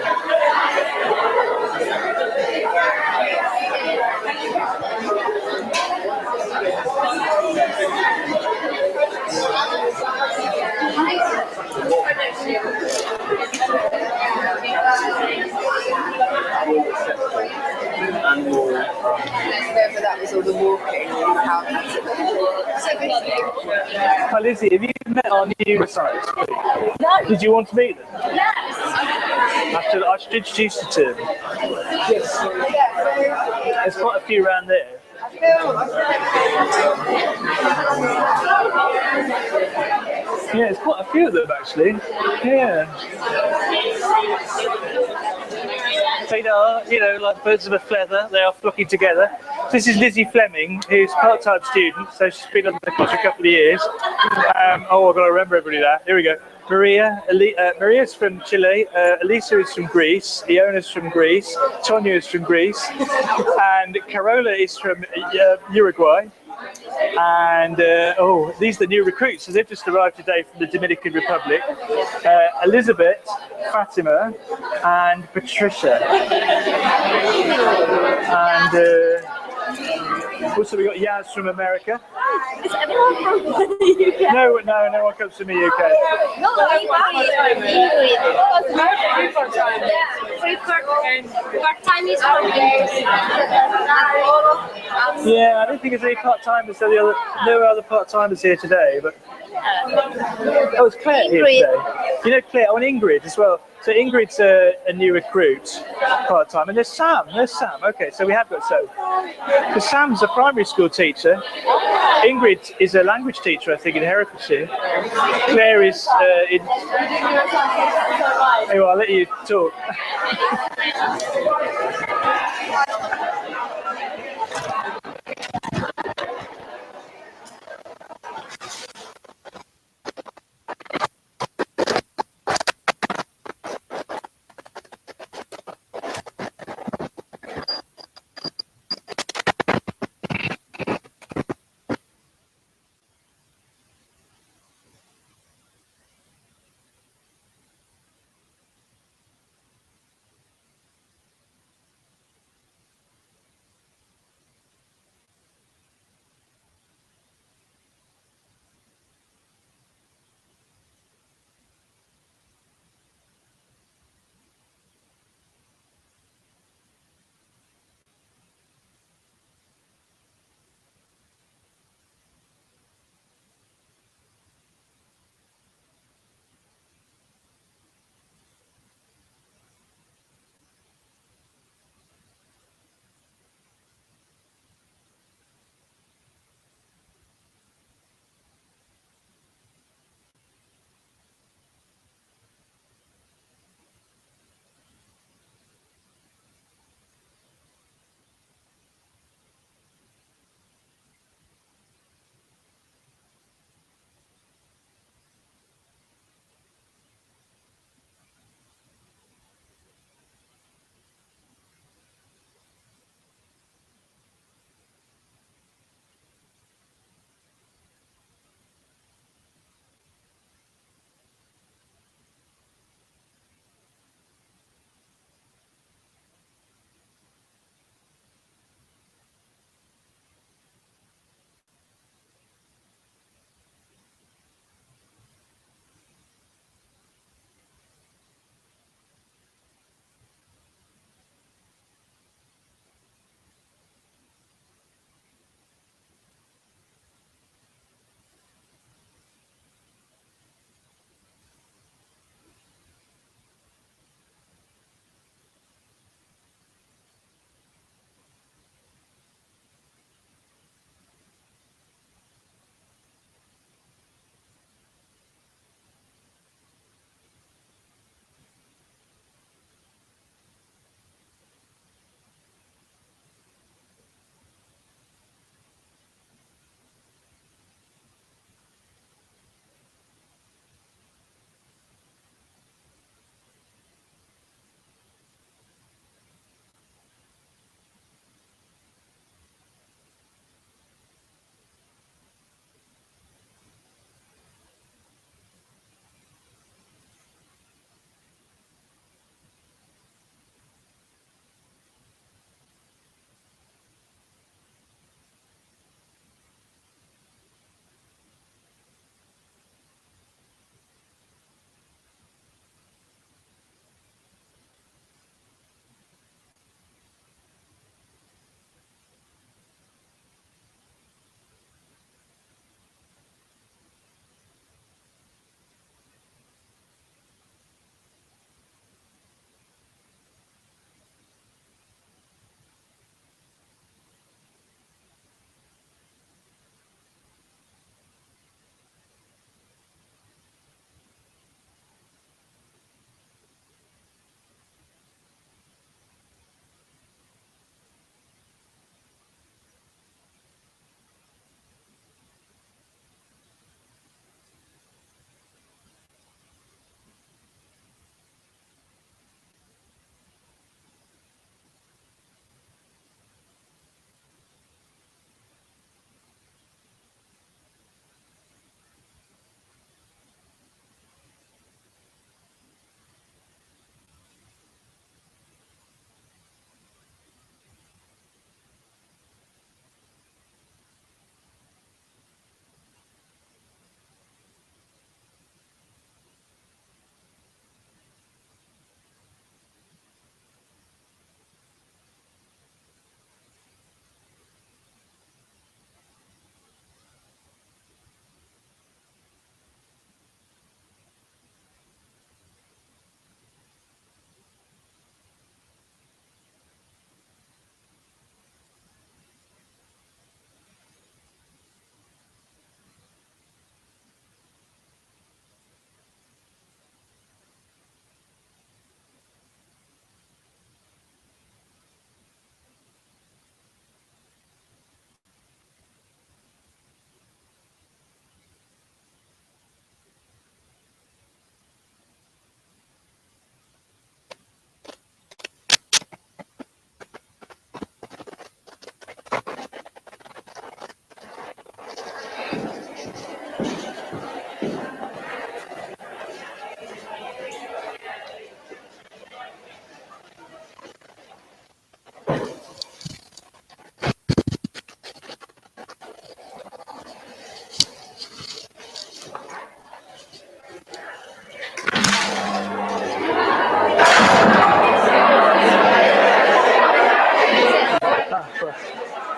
Whether that was all the walking, how Hi Lizzie, have you met our neuroscience? No. Did you want to meet them? Yes. I should introduce you to them. Yes. There's quite a few around there. Yeah, there's quite a few of them actually. Yeah. They are, like birds of a feather, they are flocking together. This is Lizzie Fleming, who's a part-time student, so she's been on the course for a couple of years. I've got to remember everybody there. Here we go. Maria's from Chile, Elisa is from Greece, Iona's from Greece, Tonya is from Greece, and Carola is from Uruguay. And these are the new recruits, so they've just arrived today from the Dominican Republic. Elizabeth, Fatima, and Patricia. And also we got Yaz from America. Is everyone from the UK? No one comes from the UK. Part-time is from Yeah, I don't think there's any part-timers. There are other part-timers here today, but oh, it's Claire here today. You know Claire, and Ingrid as well. So Ingrid's a new recruit, part-time, and there's Sam. Okay, so we have got so. Because Sam's a primary school teacher. Ingrid is a language teacher, I think, in Herefordshire. Claire is in. Anyway, I'll let you talk.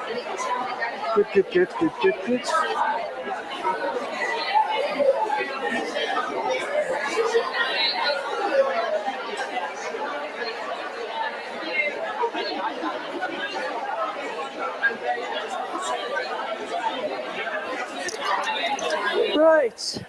Good. Right.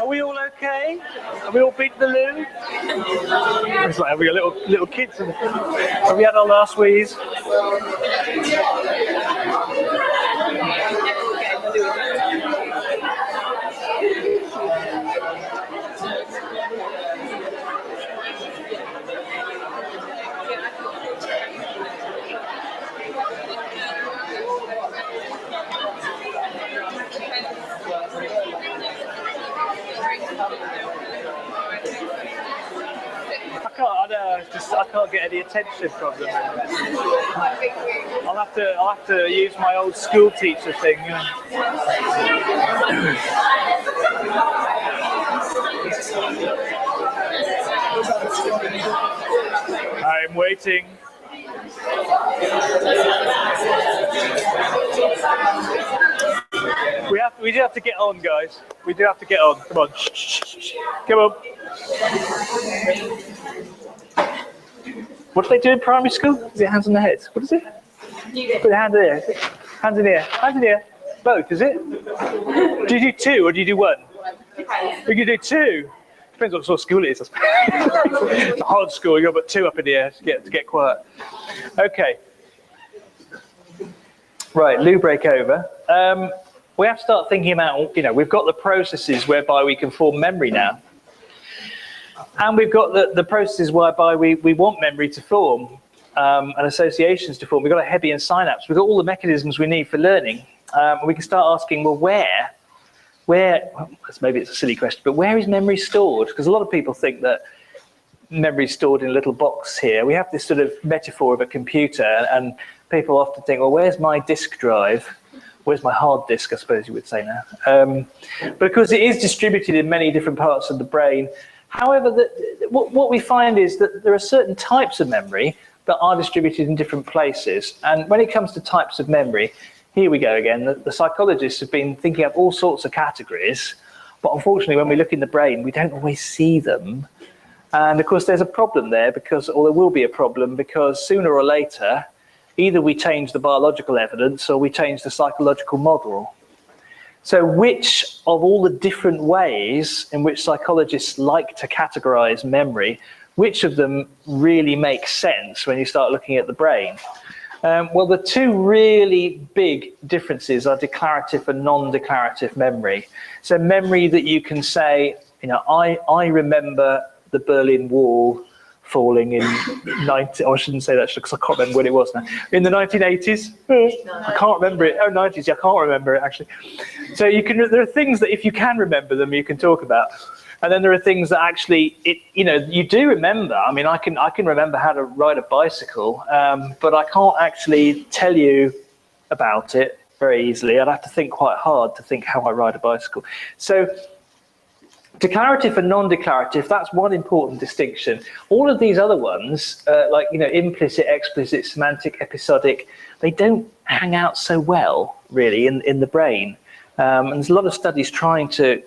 Are we all okay? Are we all beat the loo? It's like having a little kids. Have we had our last wheeze? I can't get any attention from them. I'll have to use my old school teacher thing. I'm waiting. We do have to get on, guys. We do have to get on. Come on. Come on. What do they do in primary school? Is it hands on the head? What is it? Put the hand in there. Hands in here. Hands in here. Both, is it? Do you do two or do you do one? We can do two. Depends what sort of school it is. It's a hard school. You've got to put two up in the air to get quiet. Okay. Right, loo break over. We have to start thinking about, we've got the processes whereby we can form memory now. And we've got the processes whereby we want memory to form and associations to form. We've got a Hebbian synapse. We've got all the mechanisms we need for learning. We can start asking, well, maybe it's a silly question, but where is memory stored? Because a lot of people think that memory is stored in a little box here. We have this sort of metaphor of a computer, and people often think, well, where's my disk drive? Where's my hard disk, I suppose you would say now. Because it is distributed in many different parts of the brain. However, what we find is that there are certain types of memory that are distributed in different places. And when it comes to types of memory, here we go again. The psychologists have been thinking of all sorts of categories, but unfortunately, when we look in the brain, we don't always see them. And of course, there's a problem there, or there will be a problem, because sooner or later, either we change the biological evidence or we change the psychological model. So which of all the different ways in which psychologists like to categorize memory, which of them really makes sense when you start looking at the brain? Well, the two really big differences are declarative and non-declarative memory. So memory that you can say, I remember the Berlin Wall falling in I shouldn't say that because I can't remember when it was now. In the 1980s? I can't remember it. Oh, 90s, I can't remember it actually. So there are things that if you can remember them, you can talk about. And then there are things that actually, you do remember. I mean, I can remember how to ride a bicycle, but I can't actually tell you about it very easily. I'd have to think quite hard to think how I ride a bicycle. So declarative and non-declarative, that's one important distinction. All of these other ones, like implicit, explicit, semantic, episodic, they don't hang out so well, really, in the brain. And there's a lot of studies trying to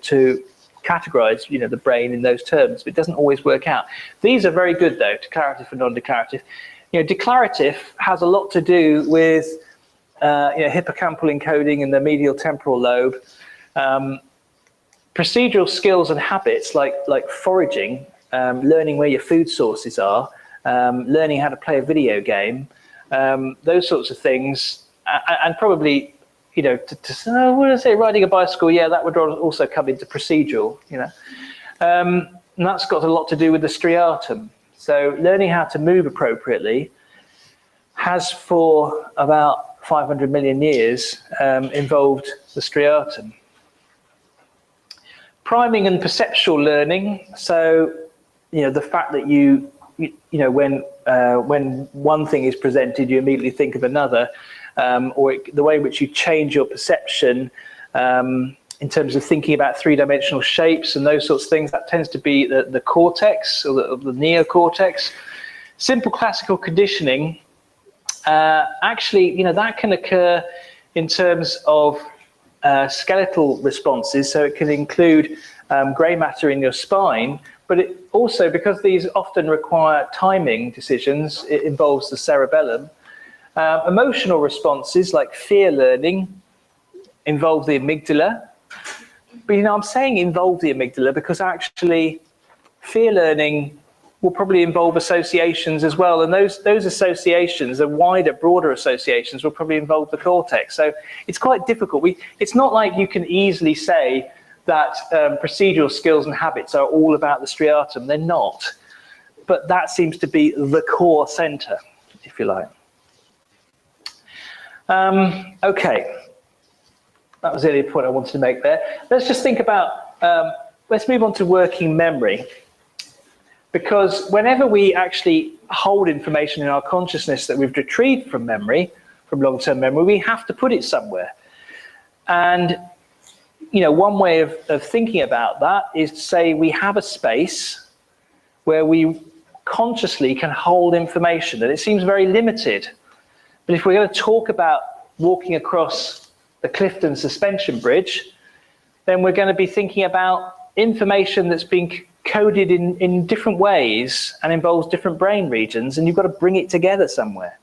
categorize, the brain in those terms, but it doesn't always work out. These are very good, though, declarative and non-declarative. Declarative has a lot to do with hippocampal encoding in the medial temporal lobe. Procedural skills and habits like foraging, learning where your food sources are, learning how to play a video game, those sorts of things, and probably, what did I say, riding a bicycle, yeah, that would also come into procedural, and that's got a lot to do with the striatum. So learning how to move appropriately has for about 500 million years involved the striatum. Priming and perceptual learning. So, the fact that when one thing is presented, you immediately think of another. the way in which you change your perception in terms of thinking about three-dimensional shapes and those sorts of things. That tends to be the cortex, or the neocortex. Simple classical conditioning, actually, that can occur in terms of skeletal responses, so it can include grey matter in your spine, but it also, because these often require timing decisions, it involves the cerebellum. Emotional responses like fear learning involve the amygdala. But I'm saying involve the amygdala because actually fear learning will probably involve associations as well, and those associations, the wider, broader associations, will probably involve the cortex. So it's quite difficult. It's not like you can easily say that procedural skills and habits are all about the striatum. They're not. But that seems to be the core center, if you like. Okay. That was the only point I wanted to make there. Let's just think about, let's move on to working memory. Because whenever we actually hold information in our consciousness that we've retrieved from memory, from long-term memory, we have to put it somewhere. And one way of thinking about that is to say we have a space where we consciously can hold information, and it seems very limited. But if we're going to talk about walking across the Clifton Suspension Bridge, then we're going to be thinking about information that's been coded in different ways and involves different brain regions, and you've got to bring it together somewhere.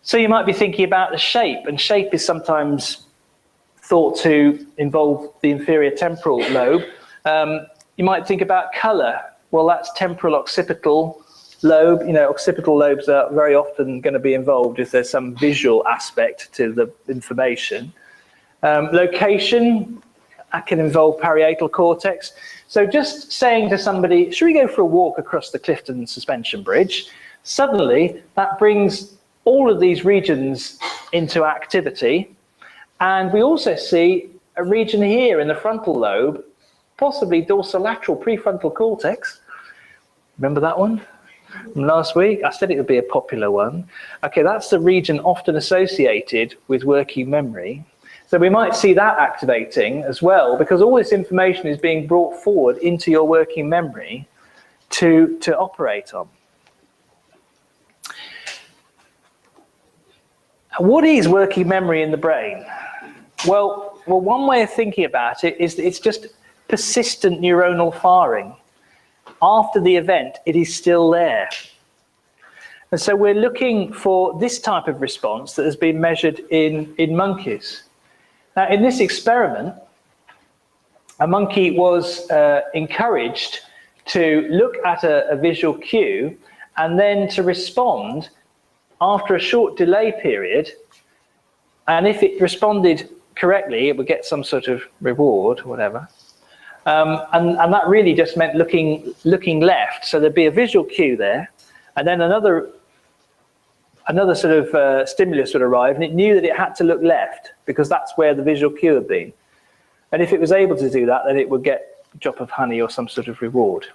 So you might be thinking about the shape, and shape is sometimes thought to involve the inferior temporal lobe. You might think about color. Well, that's temporal occipital lobe. Occipital lobes are very often going to be involved if there's some visual aspect to the information. Location, that can involve parietal cortex. So just saying to somebody, should we go for a walk across the Clifton Suspension Bridge? Suddenly, that brings all of these regions into activity. And we also see a region here in the frontal lobe, possibly dorsolateral prefrontal cortex. Remember that one from last week? I said it would be a popular one. Okay, that's the region often associated with working memory. So we might see that activating as well, because all this information is being brought forward into your working memory to operate on. What is working memory in the brain? Well, one way of thinking about it is that it's just persistent neuronal firing. After the event, it is still there. And so we're looking for this type of response that has been measured in monkeys. Now, in this experiment, a monkey was encouraged to look at a visual cue and then to respond after a short delay period. And if it responded correctly, it would get some sort of reward, whatever. And that really just meant looking left. So there'd be a visual cue there, and then another sort of stimulus would arrive, and it knew that it had to look left because that's where the visual cue had been. And if it was able to do that, then it would get a drop of honey or some sort of reward.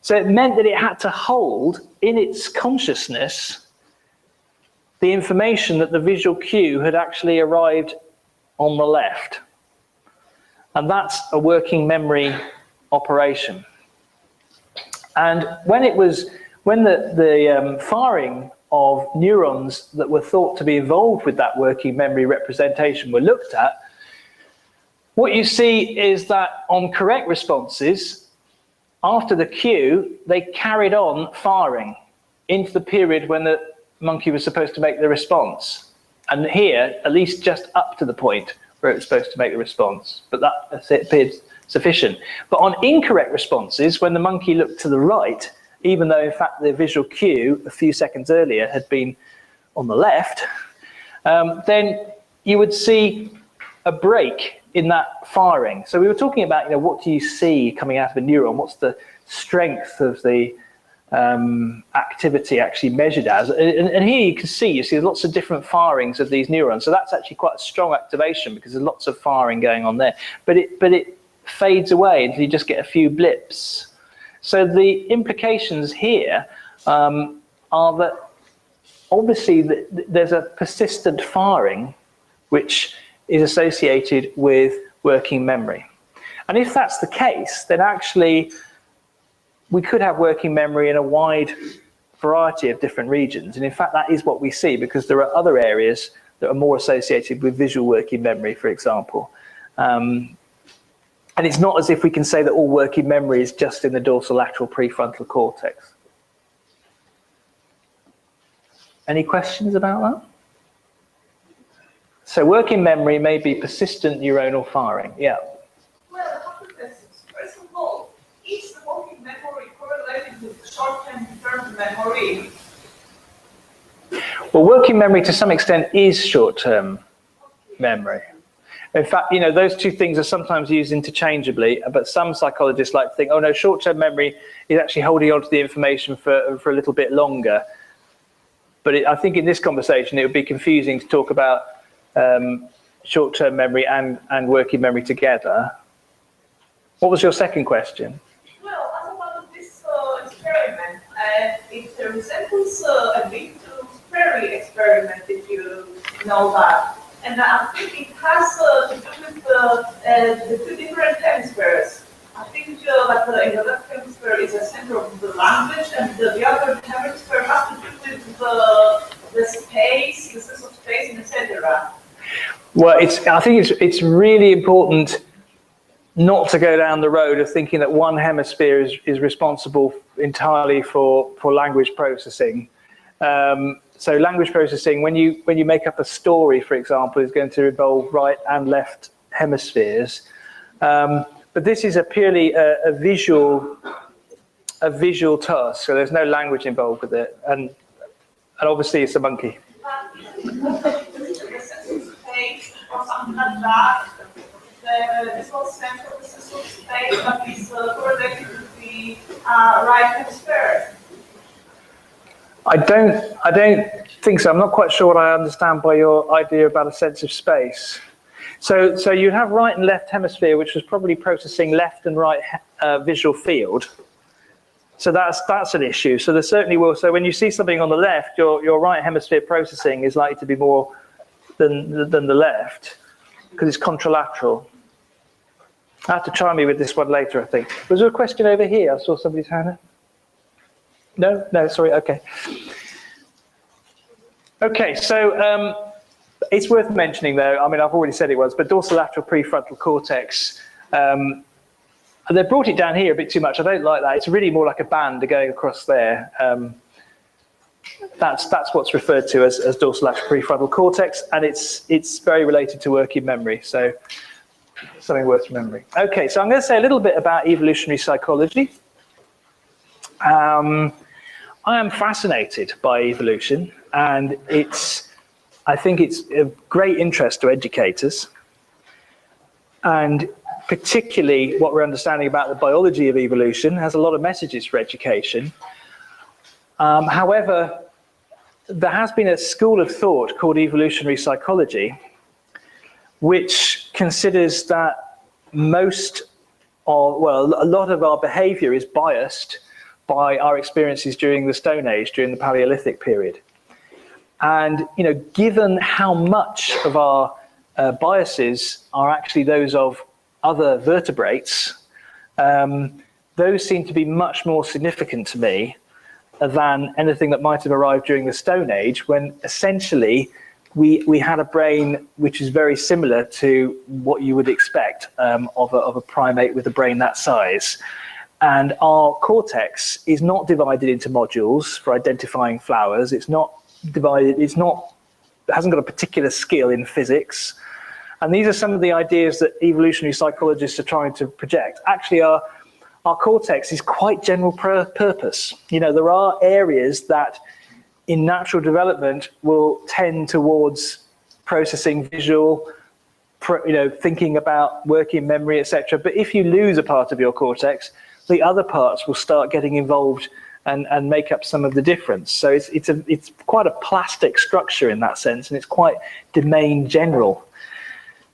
So it meant that it had to hold in its consciousness the information that the visual cue had actually arrived on the left. And that's a working memory operation. And when the firing of neurons that were thought to be involved with that working memory representation were looked at, what you see is that on correct responses, after the cue, they carried on firing into the period when the monkey was supposed to make the response. And here, at least just up to the point where it was supposed to make the response, but that appeared sufficient. But on incorrect responses, when the monkey looked to the right, even though in fact the visual cue a few seconds earlier had been on the left, then you would see a break in that firing. So we were talking about, what do you see coming out of a neuron? What's the strength of the activity actually measured as? And here you see lots of different firings of these neurons. So that's actually quite a strong activation because there's lots of firing going on there. But it fades away until you just get a few blips. So the implications here are that obviously there's a persistent firing which is associated with working memory. And if that's the case, then actually we could have working memory in a wide variety of different regions. And in fact, that is what we see, because there are other areas that are more associated with visual working memory, for example. And it's not as if we can say that all working memory is just in the dorsolateral prefrontal cortex. Any questions about that? So working memory may be persistent neuronal firing. Yeah. Well, I have two questions. First of all, is the working memory correlated with short-term term memory? Well, working memory to some extent is short-term memory. In fact, you know, those two things are sometimes used interchangeably, but some psychologists like to think, oh no, short-term memory is actually holding on to the information for a little bit longer. But I think in this conversation, it would be confusing to talk about short-term memory and working memory together. What was your second question? Well, as about this experiment, it resembles a bit to Perry experiment, if you know that. And I think it has to do with the two different hemispheres. I think that in the left hemisphere is a center of the language, and the other hemisphere has to do with the space, the sense of space, and etc. Well, I think it's really important not to go down the road of thinking that one hemisphere is responsible entirely for language processing. So language processing, when you make up a story, for example, is going to involve right and left hemispheres. But this is a purely a visual task, so there's no language involved with it, and obviously it's a monkey. Or something like that. This whole center of the sense of space that is correlated with the right hemisphere. I don't think so. I'm not quite sure what I understand by your idea about a sense of space. So you have right and left hemisphere, which was probably processing left and right visual field. So that's an issue. So there certainly will. So when you see something on the left, your right hemisphere processing is likely to be more than the left, because it's contralateral. I have to try me with this one later, I think. Was there a question over here? I saw somebody's hand up. No, sorry, okay. Okay, so it's worth mentioning though, I mean, I've already said it was, but dorsolateral prefrontal cortex, they brought it down here a bit too much. I don't like that. It's really more like a band going across there. That's what's referred to as dorsolateral prefrontal cortex, and it's very related to working memory, so something worth remembering. Okay, so I'm going to say a little bit about evolutionary psychology. I am fascinated by evolution, and I think it's of great interest to educators, and particularly what we're understanding about the biology of evolution has a lot of messages for education. However, there has been a school of thought called evolutionary psychology, which considers that a lot of our behavior is biased by our experiences during the Stone Age, during the Paleolithic period. And given how much of our biases are actually those of other vertebrates, those seem to be much more significant to me than anything that might have arrived during the Stone Age, when essentially we had a brain which is very similar to what you would expect of a primate with a brain that size. And our cortex is not divided into modules for identifying flowers. It's not divided, it hasn't got a particular skill in physics. And these are some of the ideas that evolutionary psychologists are trying to project. Actually, our cortex is quite general purpose. There are areas that in natural development will tend towards processing visual, thinking about working memory, etc. But if you lose a part of your cortex, the other parts will start getting involved and make up some of the difference. So it's quite a plastic structure in that sense, and it's quite domain general.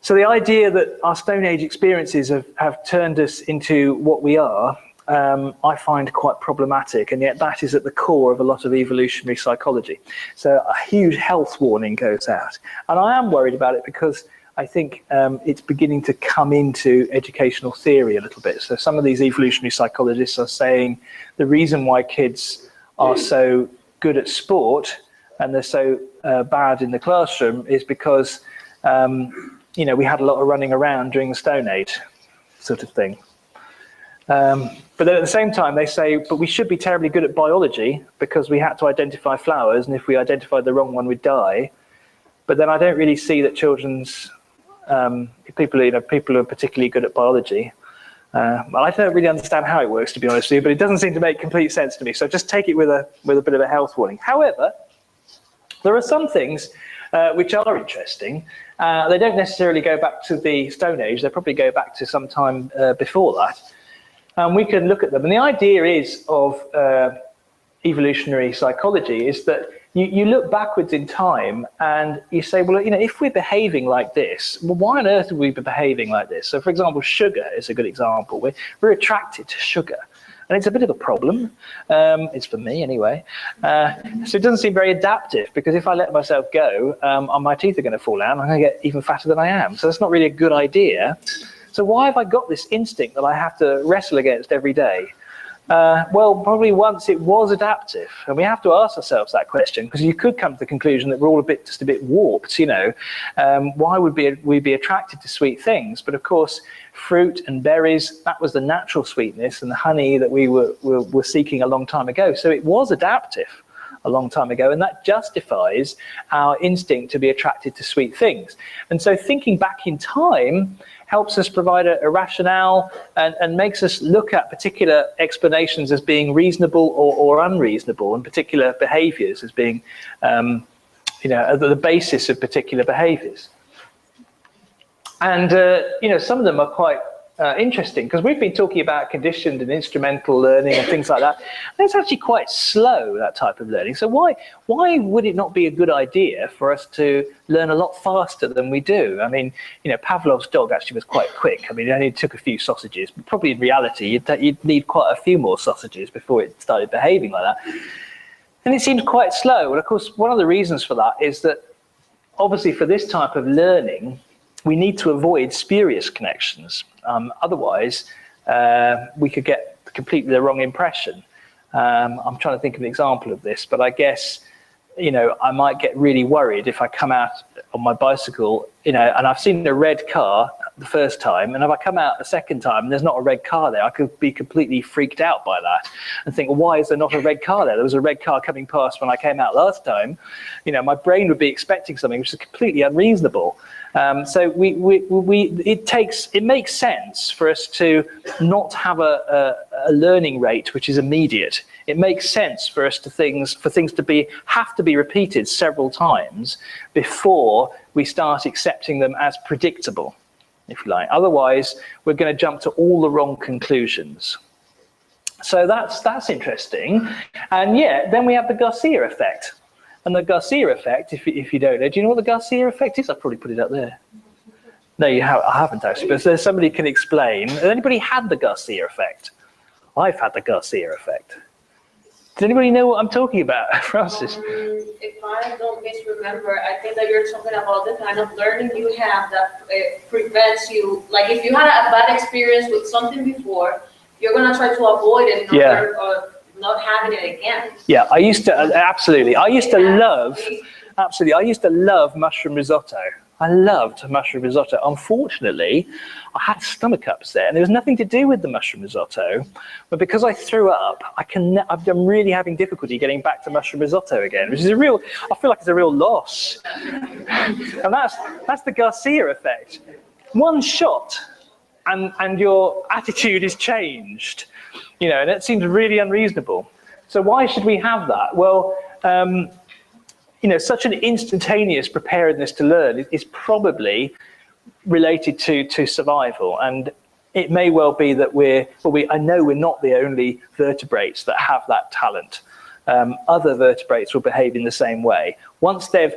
So the idea that our Stone Age experiences have turned us into what we are I find quite problematic, and yet that is at the core of a lot of evolutionary psychology. So a huge health warning goes out, and I am worried about it because I think it's beginning to come into educational theory a little bit. So some of these evolutionary psychologists are saying the reason why kids are so good at sport and they're so bad in the classroom is because you know, we had a lot of running around during the Stone Age, sort of thing. But then at the same time, they say, but we should be terribly good at biology because we had to identify flowers, and if we identified the wrong one, we'd die. But then I don't really see that children's people who are particularly good at biology. Well, I don't really understand how it works, to be honest with you, but it doesn't seem to make complete sense to me. So just take it with a bit of a health warning. However, there are some things which are interesting. They don't necessarily go back to the Stone Age. They probably go back to some time before that. And we can look at them. And the idea is of evolutionary psychology is that you look backwards in time and you say, well, you know, if we're behaving like this, well, why on earth would we be behaving like this? So, for example, sugar is a good example. We're attracted to sugar. And it's a bit of a problem. It's for me anyway. So it doesn't seem very adaptive, because if I let myself go, my teeth are going to fall out and I'm going to get even fatter than I am. So that's not really a good idea. So why have I got this instinct that I have to wrestle against every day? Well, probably once it was adaptive, and we have to ask ourselves that question, because you could come to the conclusion that we're all just a bit warped. You know, why would we be attracted to sweet things? But of course, fruit and berries, that was the natural sweetness, and the honey that we were seeking a long time ago. So it was adaptive a long time ago, and that justifies our instinct to be attracted to sweet things. And so thinking back in time helps us provide a rationale and makes us look at particular explanations as being reasonable or unreasonable, and particular behaviors as being you know, the basis of particular behaviors. And you know, some of them are quite interesting, because we've been talking about conditioned and instrumental learning and things like that. And it's actually quite slow, that type of learning. So why would it not be a good idea for us to learn a lot faster than we do? I mean, you know, Pavlov's dog actually was quite quick. I mean, it only took a few sausages, but probably in reality, you'd need quite a few more sausages before it started behaving like that. And it seems quite slow. And of course, one of the reasons for that is that obviously for this type of learning, we need to avoid spurious connections. Otherwise, we could get completely the wrong impression. I'm trying to think of an example of this, but I guess, you know, I might get really worried if I come out on my bicycle, you know, and I've seen a red car the first time, and if I come out a second time and there's not a red car there, I could be completely freaked out by that and think, well, why is there not a red car there? There was a red car coming past when I came out last time. You know, my brain would be expecting something which is completely unreasonable. So it makes sense for us to not have a learning rate which is immediate. It makes sense for us for things to have to be repeated several times before we start accepting them as predictable, if you like. Otherwise, we're going to jump to all the wrong conclusions. So that's interesting. And yeah, then we have the Garcia effect. And the Garcia effect, if you don't know, do you know what the Garcia effect is? I've probably put it up there. No, I haven't actually, but if somebody can explain. Has anybody had the Garcia effect? I've had the Garcia effect. Does anybody know what I'm talking about, Francis? If I don't misremember, I think that you're talking about the kind of learning you have that prevents you, like if you had a bad experience with something before, you're going to try to avoid it in order of not having it again. Yeah, I used to, absolutely. I used to love mushroom risotto. I loved mushroom risotto. Unfortunately, I had stomach upset, and there was nothing to do with the mushroom risotto. But because I threw up, I'm really having difficulty getting back to mushroom risotto again, which is I feel like it's a real loss. And that's the Garcia effect. One shot, and your attitude is changed. You know, and it seems really unreasonable. So why should we have that? Well, you know, such an instantaneous preparedness to learn is probably related to survival. And it may well be that I know we're not the only vertebrates that have that talent. Other vertebrates will behave in the same way. Once they've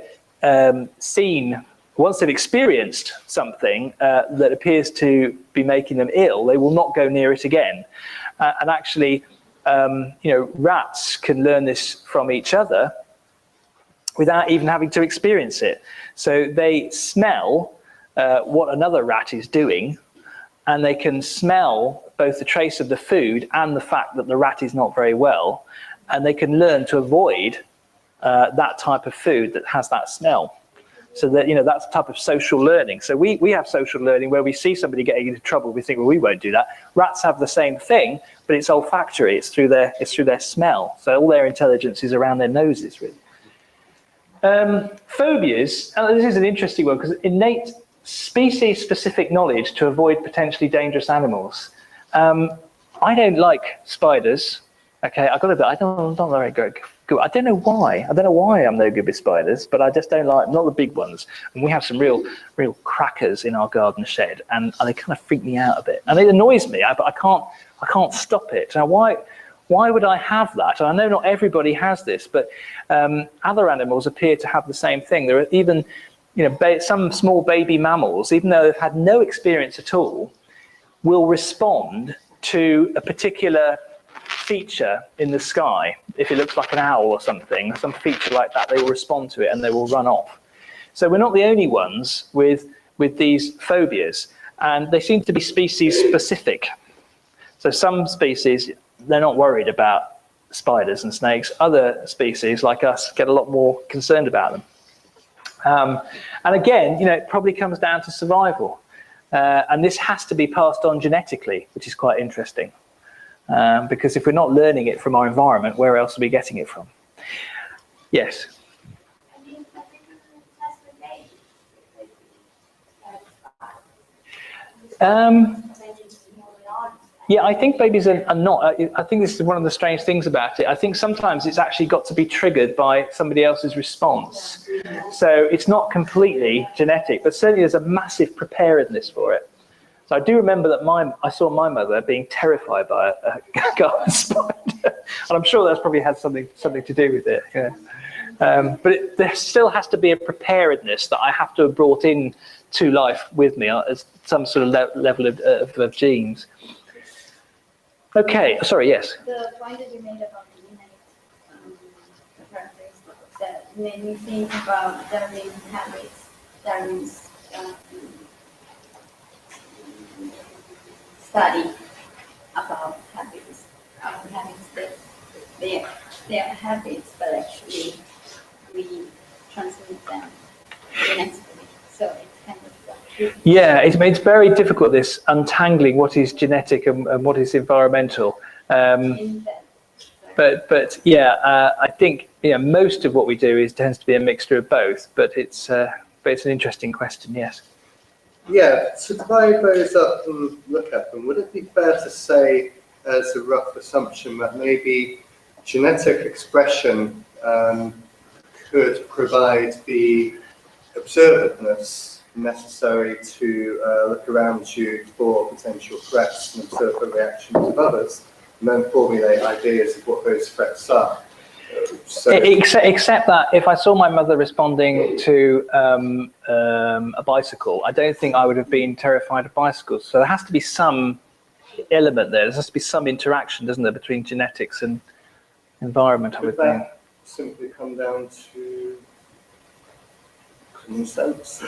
experienced something that appears to be making them ill, they will not go near it again. And actually, rats can learn this from each other without even having to experience it. So they smell what another rat is doing, and they can smell both the trace of the food and the fact that the rat is not very well, and they can learn to avoid that type of food that has that smell. So that, that's a type of social learning. So we have social learning where we see somebody getting into trouble, we think, well, we won't do that. Rats have the same thing, but it's olfactory. It's through their smell. So all their intelligence is around their noses, really. Phobias, this is an interesting one because innate species-specific knowledge to avoid potentially dangerous animals. I don't like spiders. Okay, I got a bit. I'm not very good. I don't know why. I don't know why I'm no good with spiders, but I just don't like, not the big ones. And we have some real crackers in our garden shed, and they kind of freak me out a bit. And it annoys me, but I can't stop it. Now, why would I have that? And I know not everybody has this, but other animals appear to have the same thing. There are even, some small baby mammals, even though they've had no experience at all, will respond to a particular feature in the sky. If it looks like an owl or something, some feature like that, they will respond to it and they will run off. So we're not the only ones with these phobias, and they seem to be species specific. So some species, they're not worried about spiders and snakes. Other species like us get a lot more concerned about them. And again, it probably comes down to survival. And this has to be passed on genetically, which is quite interesting. Because if we're not learning it from our environment, where else are we getting it from? Yes? Yeah, I think babies are not. I think this is one of the strange things about it. I think sometimes it's actually got to be triggered by somebody else's response. So it's not completely genetic, but certainly there's a massive preparedness for it. So I do remember that I saw my mother being terrified by a garden spider, and I'm sure that's probably had something to do with it. Yeah. But there still has to be a preparedness that I have to have brought in to life with me as some sort of level of genes. Okay, sorry, yes. The point that you made about the innate characteristics that made me think about Darwin's habits, Darwin's study about habits, that they are habits, but actually we transmit them genetically. So it's kind of yeah, it's very difficult, this untangling what is genetic and what is environmental. But yeah, I think most of what we do tends to be a mixture of both. But it's an interesting question. Yes. Yeah, to divide those up and look at them, would it be fair to say, as a rough assumption, that maybe genetic expression could provide the observativeness necessary to look around you for potential threats and observe the reactions of others, and then formulate ideas of what those threats are? So, except that if I saw my mother responding to a bicycle, I don't think I would have been terrified of bicycles. So there has to be some element there. There has to be some interaction, doesn't there, between genetics and environment, I would think. Could that simply come down to common sense?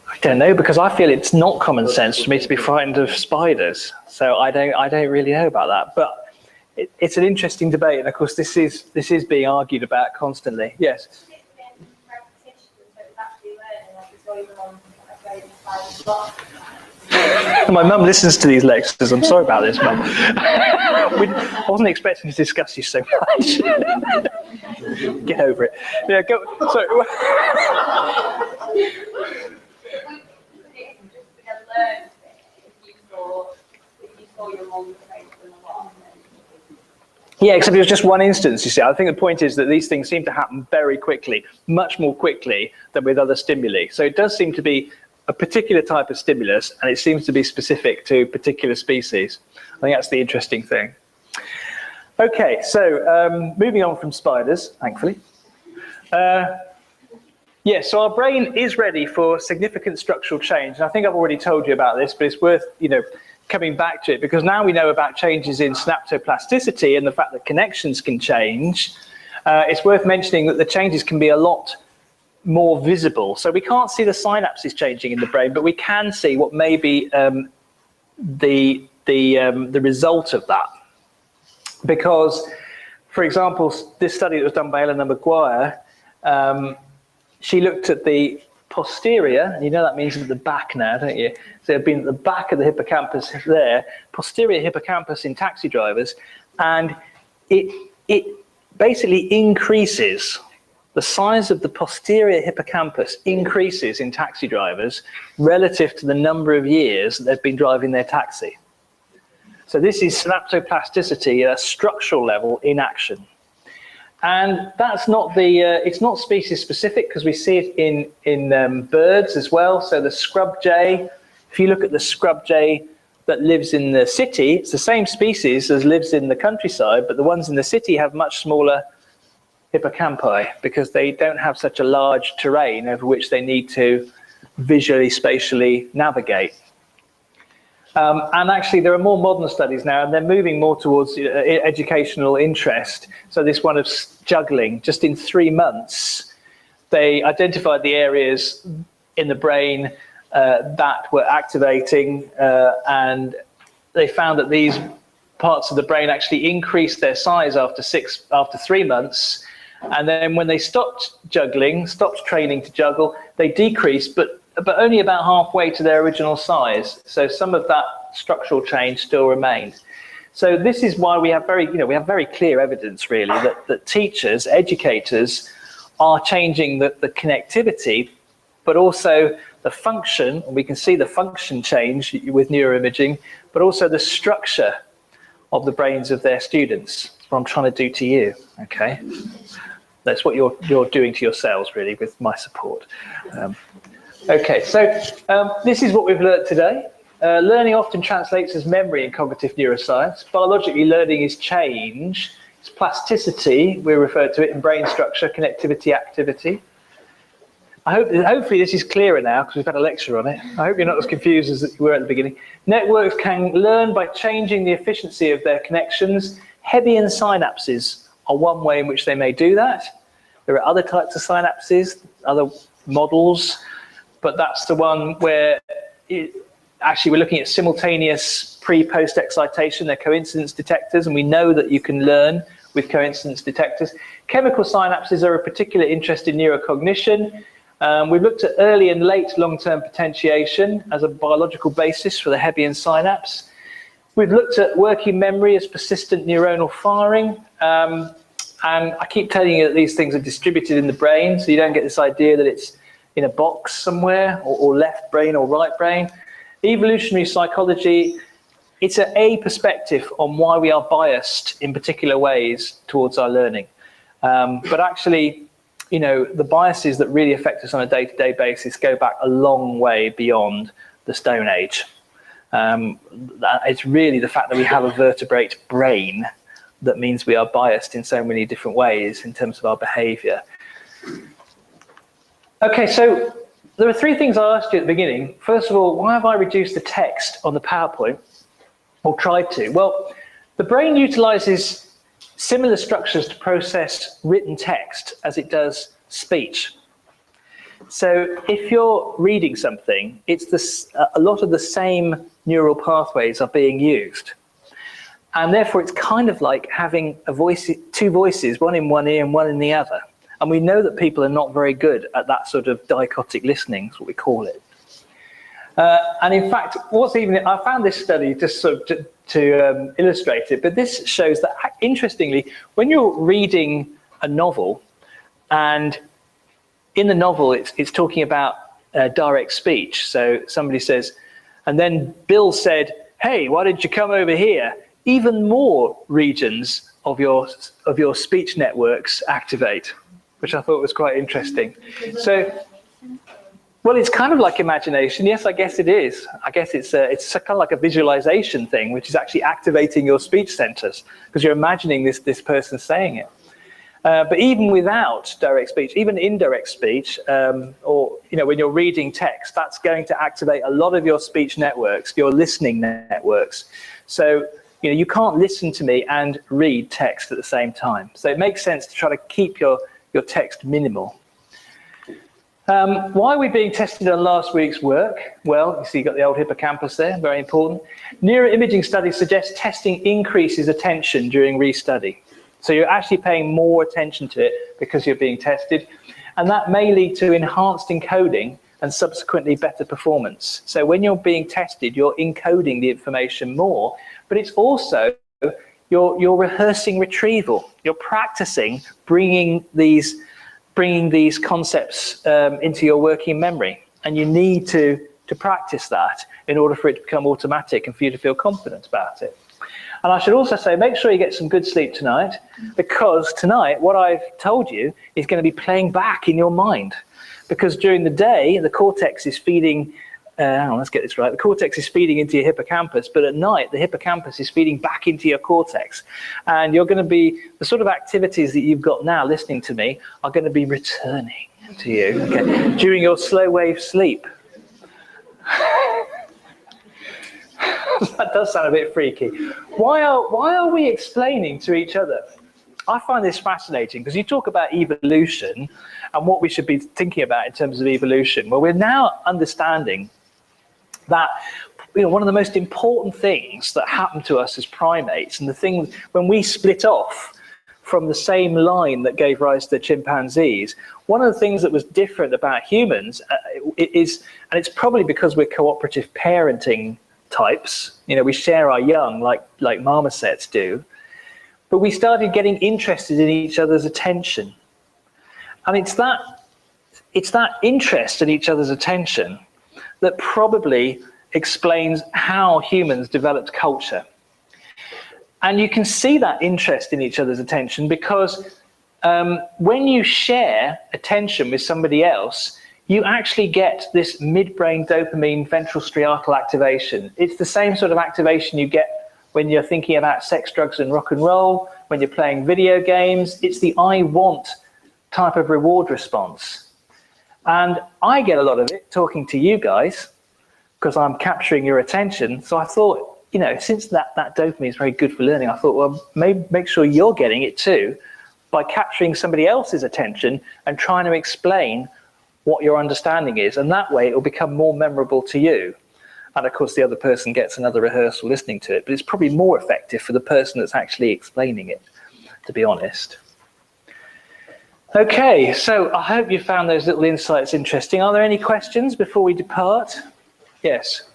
I don't know, because I feel it's not common sense for me to be frightened of spiders. So I don't really know about that. But it's an interesting debate, and of course this is being argued about constantly. Yes. My mum listens to these lectures. I'm sorry about this, Mum. I wasn't expecting to discuss you so much. Get over it. Yeah, go. Sorry. Yeah, except it was just one instance, you see. I think the point is that these things seem to happen very quickly, much more quickly than with other stimuli. So it does seem to be a particular type of stimulus, and it seems to be specific to particular species. I think that's the interesting thing. Okay, so moving on from spiders, thankfully. Yeah, so our brain is ready for significant structural change. And I think I've already told you about this, but it's worth, coming back to it, because now we know about changes in synaptoplasticity and the fact that connections can change. It's worth mentioning that the changes can be a lot more visible. So we can't see the synapses changing in the brain, but we can see what may be the result of that. Because, for example, this study that was done by Eleanor Maguire, she looked at the posterior, and you know that means at the back now, don't you? So it'd been at the back of the hippocampus there, posterior hippocampus in taxi drivers, and it basically increases, the size of the posterior hippocampus increases in taxi drivers relative to the number of years that they've been driving their taxi. So this is synaptoplasticity at a structural level in action. And that's not it's not species specific, because we see it in birds as well. So the scrub jay, if you look at the scrub jay that lives in the city, it's the same species as lives in the countryside, but the ones in the city have much smaller hippocampi because they don't have such a large terrain over which they need to visually, spatially navigate. And actually, there are more modern studies now, and they're moving more towards educational interest. So this one of juggling, just in 3 months, they identified the areas in the brain that were activating, and they found that these parts of the brain actually increased their size after 3 months. And then when they stopped juggling, stopped training to juggle, they decreased, but only about halfway to their original size. So some of that structural change still remained. So this is why we have very clear evidence, really, that teachers, educators are changing the connectivity, but also the function. We can see the function change with neuroimaging, but also the structure of the brains of their students. That's what I'm trying to do to you, okay? That's what you're doing to yourselves, really, with my support. Okay, so this is what we've learned today. Learning often translates as memory in cognitive neuroscience. Biologically, learning is change. It's plasticity, we refer to it in brain structure, connectivity, activity. Hopefully this is clearer now, because we've had a lecture on it. I hope you're not as confused as you were at the beginning. Networks can learn by changing the efficiency of their connections. Hebbian synapses are one way in which they may do that. There are other types of synapses, other models, but that's the one where actually we're looking at simultaneous pre-post excitation. They're coincidence detectors, and we know that you can learn with coincidence detectors. Chemical synapses are a particular interest in neurocognition. We've looked at early and late long-term potentiation as a biological basis for the Hebbian synapse. We've looked at working memory as persistent neuronal firing. And I keep telling you that these things are distributed in the brain, so you don't get this idea that it's in a box somewhere, or left brain or right brain. Evolutionary psychology, it's a perspective on why we are biased in particular ways towards our learning. But actually, you know, the biases that really affect us on a day-to-day basis go back a long way beyond the Stone Age. It's really the fact that we have a vertebrate brain that means we are biased in so many different ways in terms of our behavior. Okay, so there are 3 things I asked you at the beginning. First of all, why have I reduced the text on the PowerPoint, or tried to? Well, the brain utilizes similar structures to process written text as it does speech. So if you're reading something, it's a lot of the same neural pathways are being used. And therefore, it's kind of like having two voices, one in one ear and one in the other. And we know that people are not very good at that sort of dichotic listening, is what we call it. And in fact, I found this study just sort of to illustrate it, but this shows that, interestingly, when you're reading a novel, and in the novel it's talking about direct speech. So somebody says, and then Bill said, "Hey, why didn't you come over here?" Even more regions of your speech networks activate, which I thought was quite interesting. So, well, it's kind of like imagination. Yes, I guess it is. I guess it's kind of like a visualization thing, which is actually activating your speech centers because you're imagining this person saying it. But even without direct speech, even indirect speech, or when you're reading text, that's going to activate a lot of your speech networks, your listening networks. So you can't listen to me and read text at the same time. So it makes sense to try to keep your text minimal. Why are we being tested on last week's work? Well, you see, you've got the old hippocampus there, very important. Neuroimaging studies suggest testing increases attention during restudy. So you're actually paying more attention to it because you're being tested. And that may lead to enhanced encoding and subsequently better performance. So when you're being tested, you're encoding the information more, but it's also, you're rehearsing retrieval. You're practicing bringing these concepts into your working memory. And you need to practice that in order for it to become automatic and for you to feel confident about it. And I should also say, make sure you get some good sleep tonight, because tonight, what I've told you is going to be playing back in your mind. Because during the day, the cortex is feeding, let's get this right, the cortex is feeding into your hippocampus, but at night, the hippocampus is feeding back into your cortex. And you're going to be, the sort of activities that you've got now listening to me are going to be returning to you, okay, during your slow wave sleep. That does sound a bit freaky. Why are we explaining to each other? I find this fascinating because you talk about evolution and what we should be thinking about in terms of evolution. Well, we're now understanding that one of the most important things that happened to us as primates, and the thing when we split off from the same line that gave rise to the chimpanzees, one of the things that was different about humans is, and it's probably because we're cooperative parenting types, we share our young like marmosets do, but we started getting interested in each other's attention. And it's that interest in each other's attention that probably explains how humans developed culture. And you can see that interest in each other's attention because when you share attention with somebody else, you actually get this midbrain dopamine ventral striatal activation. It's the same sort of activation you get when you're thinking about sex, drugs, and rock and roll, when you're playing video games. It's the I want type of reward response. And I get a lot of it talking to you guys because I'm capturing your attention. So I thought, since that dopamine is very good for learning, I thought, well, maybe make sure you're getting it too by capturing somebody else's attention and trying to explain what your understanding is, and that way it will become more memorable to you. And of course the other person gets another rehearsal listening to it, but it's probably more effective for the person that's actually explaining it, to be honest. Okay, so I hope you found those little insights interesting. Are there any questions before we depart? Yes.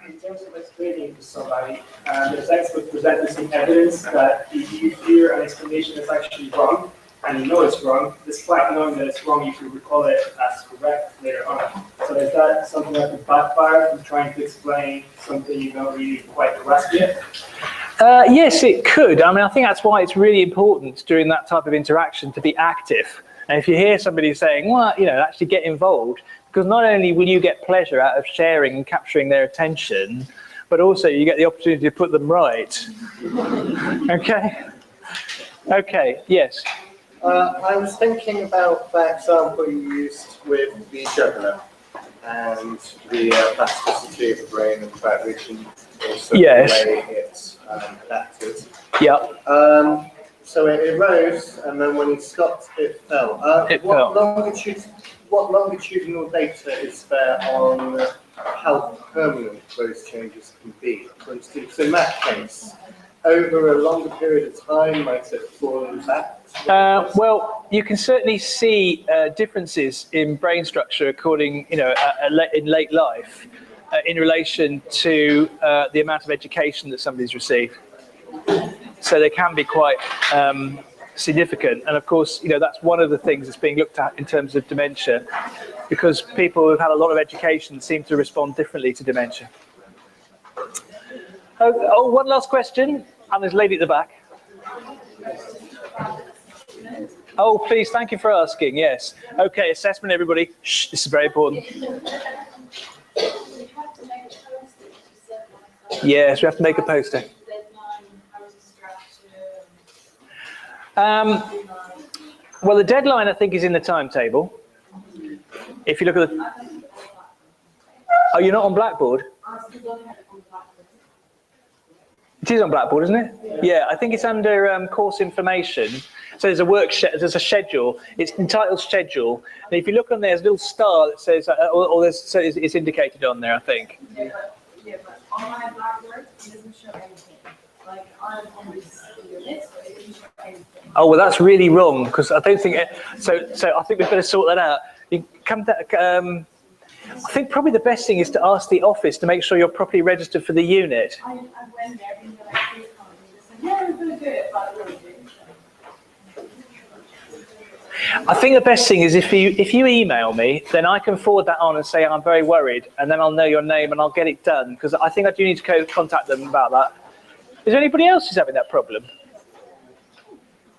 In terms of explaining to somebody, there's experts presenting some evidence that if you hear an explanation that's actually wrong, and you know it's wrong, despite knowing that it's wrong, you can recall it as correct later on. So is that something that could backfire from trying to explain something you don't really quite grasp yet? Yes, it could. I think that's why it's really important during that type of interaction to be active. And if you hear somebody saying, well, actually get involved, because not only will you get pleasure out of sharing and capturing their attention, but also you get the opportunity to put them right. Okay? Okay, yes. I was thinking about that example you used with the juggler and the plasticity of the brain and the fact which also yes. the way it's adapted. Yeah. So it rose, and then when he stopped, it fell. What longitudinal data is there on how permanent those changes can be? For instance, in that case, over a longer period of time, might it fall back? Well, you can certainly see differences in brain structure according, in late life in relation to the amount of education that somebody's received. So they can be quite significant. And of course, that's one of the things that's being looked at in terms of dementia, because people who've had a lot of education seem to respond differently to dementia. Oh, one last question. And there's a lady at the back. Oh, please, thank you for asking. Yes. Okay, assessment, everybody. Shh, this is very important. Yes, we have to make a poster. Well, the deadline, I think, is in the timetable. If you look at the... Oh, you're not on Blackboard? It is on Blackboard, isn't it? Yeah, I think it's under course information. So there's a schedule. It's entitled schedule. And if you look on there, there's a little star that says, so it's indicated on there, I think. Yeah, but on my Blackboard, it doesn't show anything. Like on this unit, it doesn't show anything. Oh, well, that's really wrong, because I don't think... So I think we've got to sort that out. You come to, I think probably the best thing is to ask the office to make sure you're properly registered for the unit. I went there and they're like, please come. And they said, yeah, we're going to do it, but we'll do it. I think the best thing is if you email me, then I can forward that on and say I'm very worried, and then I'll know your name and I'll get it done, because I think I do need to contact them about that. Is there anybody else who's having that problem?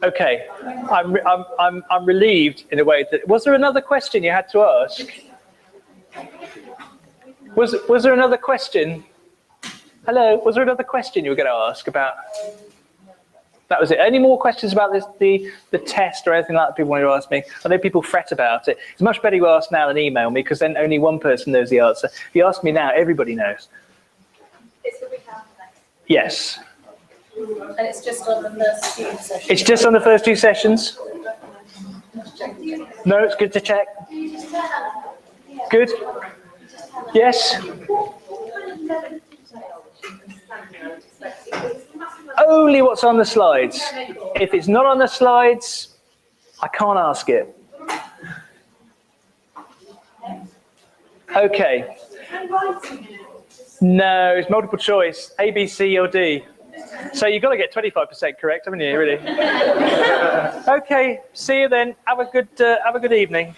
Okay, I'm relieved in a way. Was there another question you had to ask? Was there another question? Hello, was there another question you were going to ask about? That was it. Any more questions about this, the test or anything like that people want to ask me? I know people fret about it. It's much better you ask now than email me, because then only one person knows the answer. If you ask me now, everybody knows. It's the week after next. Yes. And it's just on the first few sessions. It's just on the first 2 sessions? No, it's good to check. Good? Yes? Only what's on the slides. If it's not on the slides, I can't ask it. Okay. No, it's multiple choice. A, B, C, or D. So you've got to get 25% correct, haven't you, really? Okay, see you then. Have a good evening.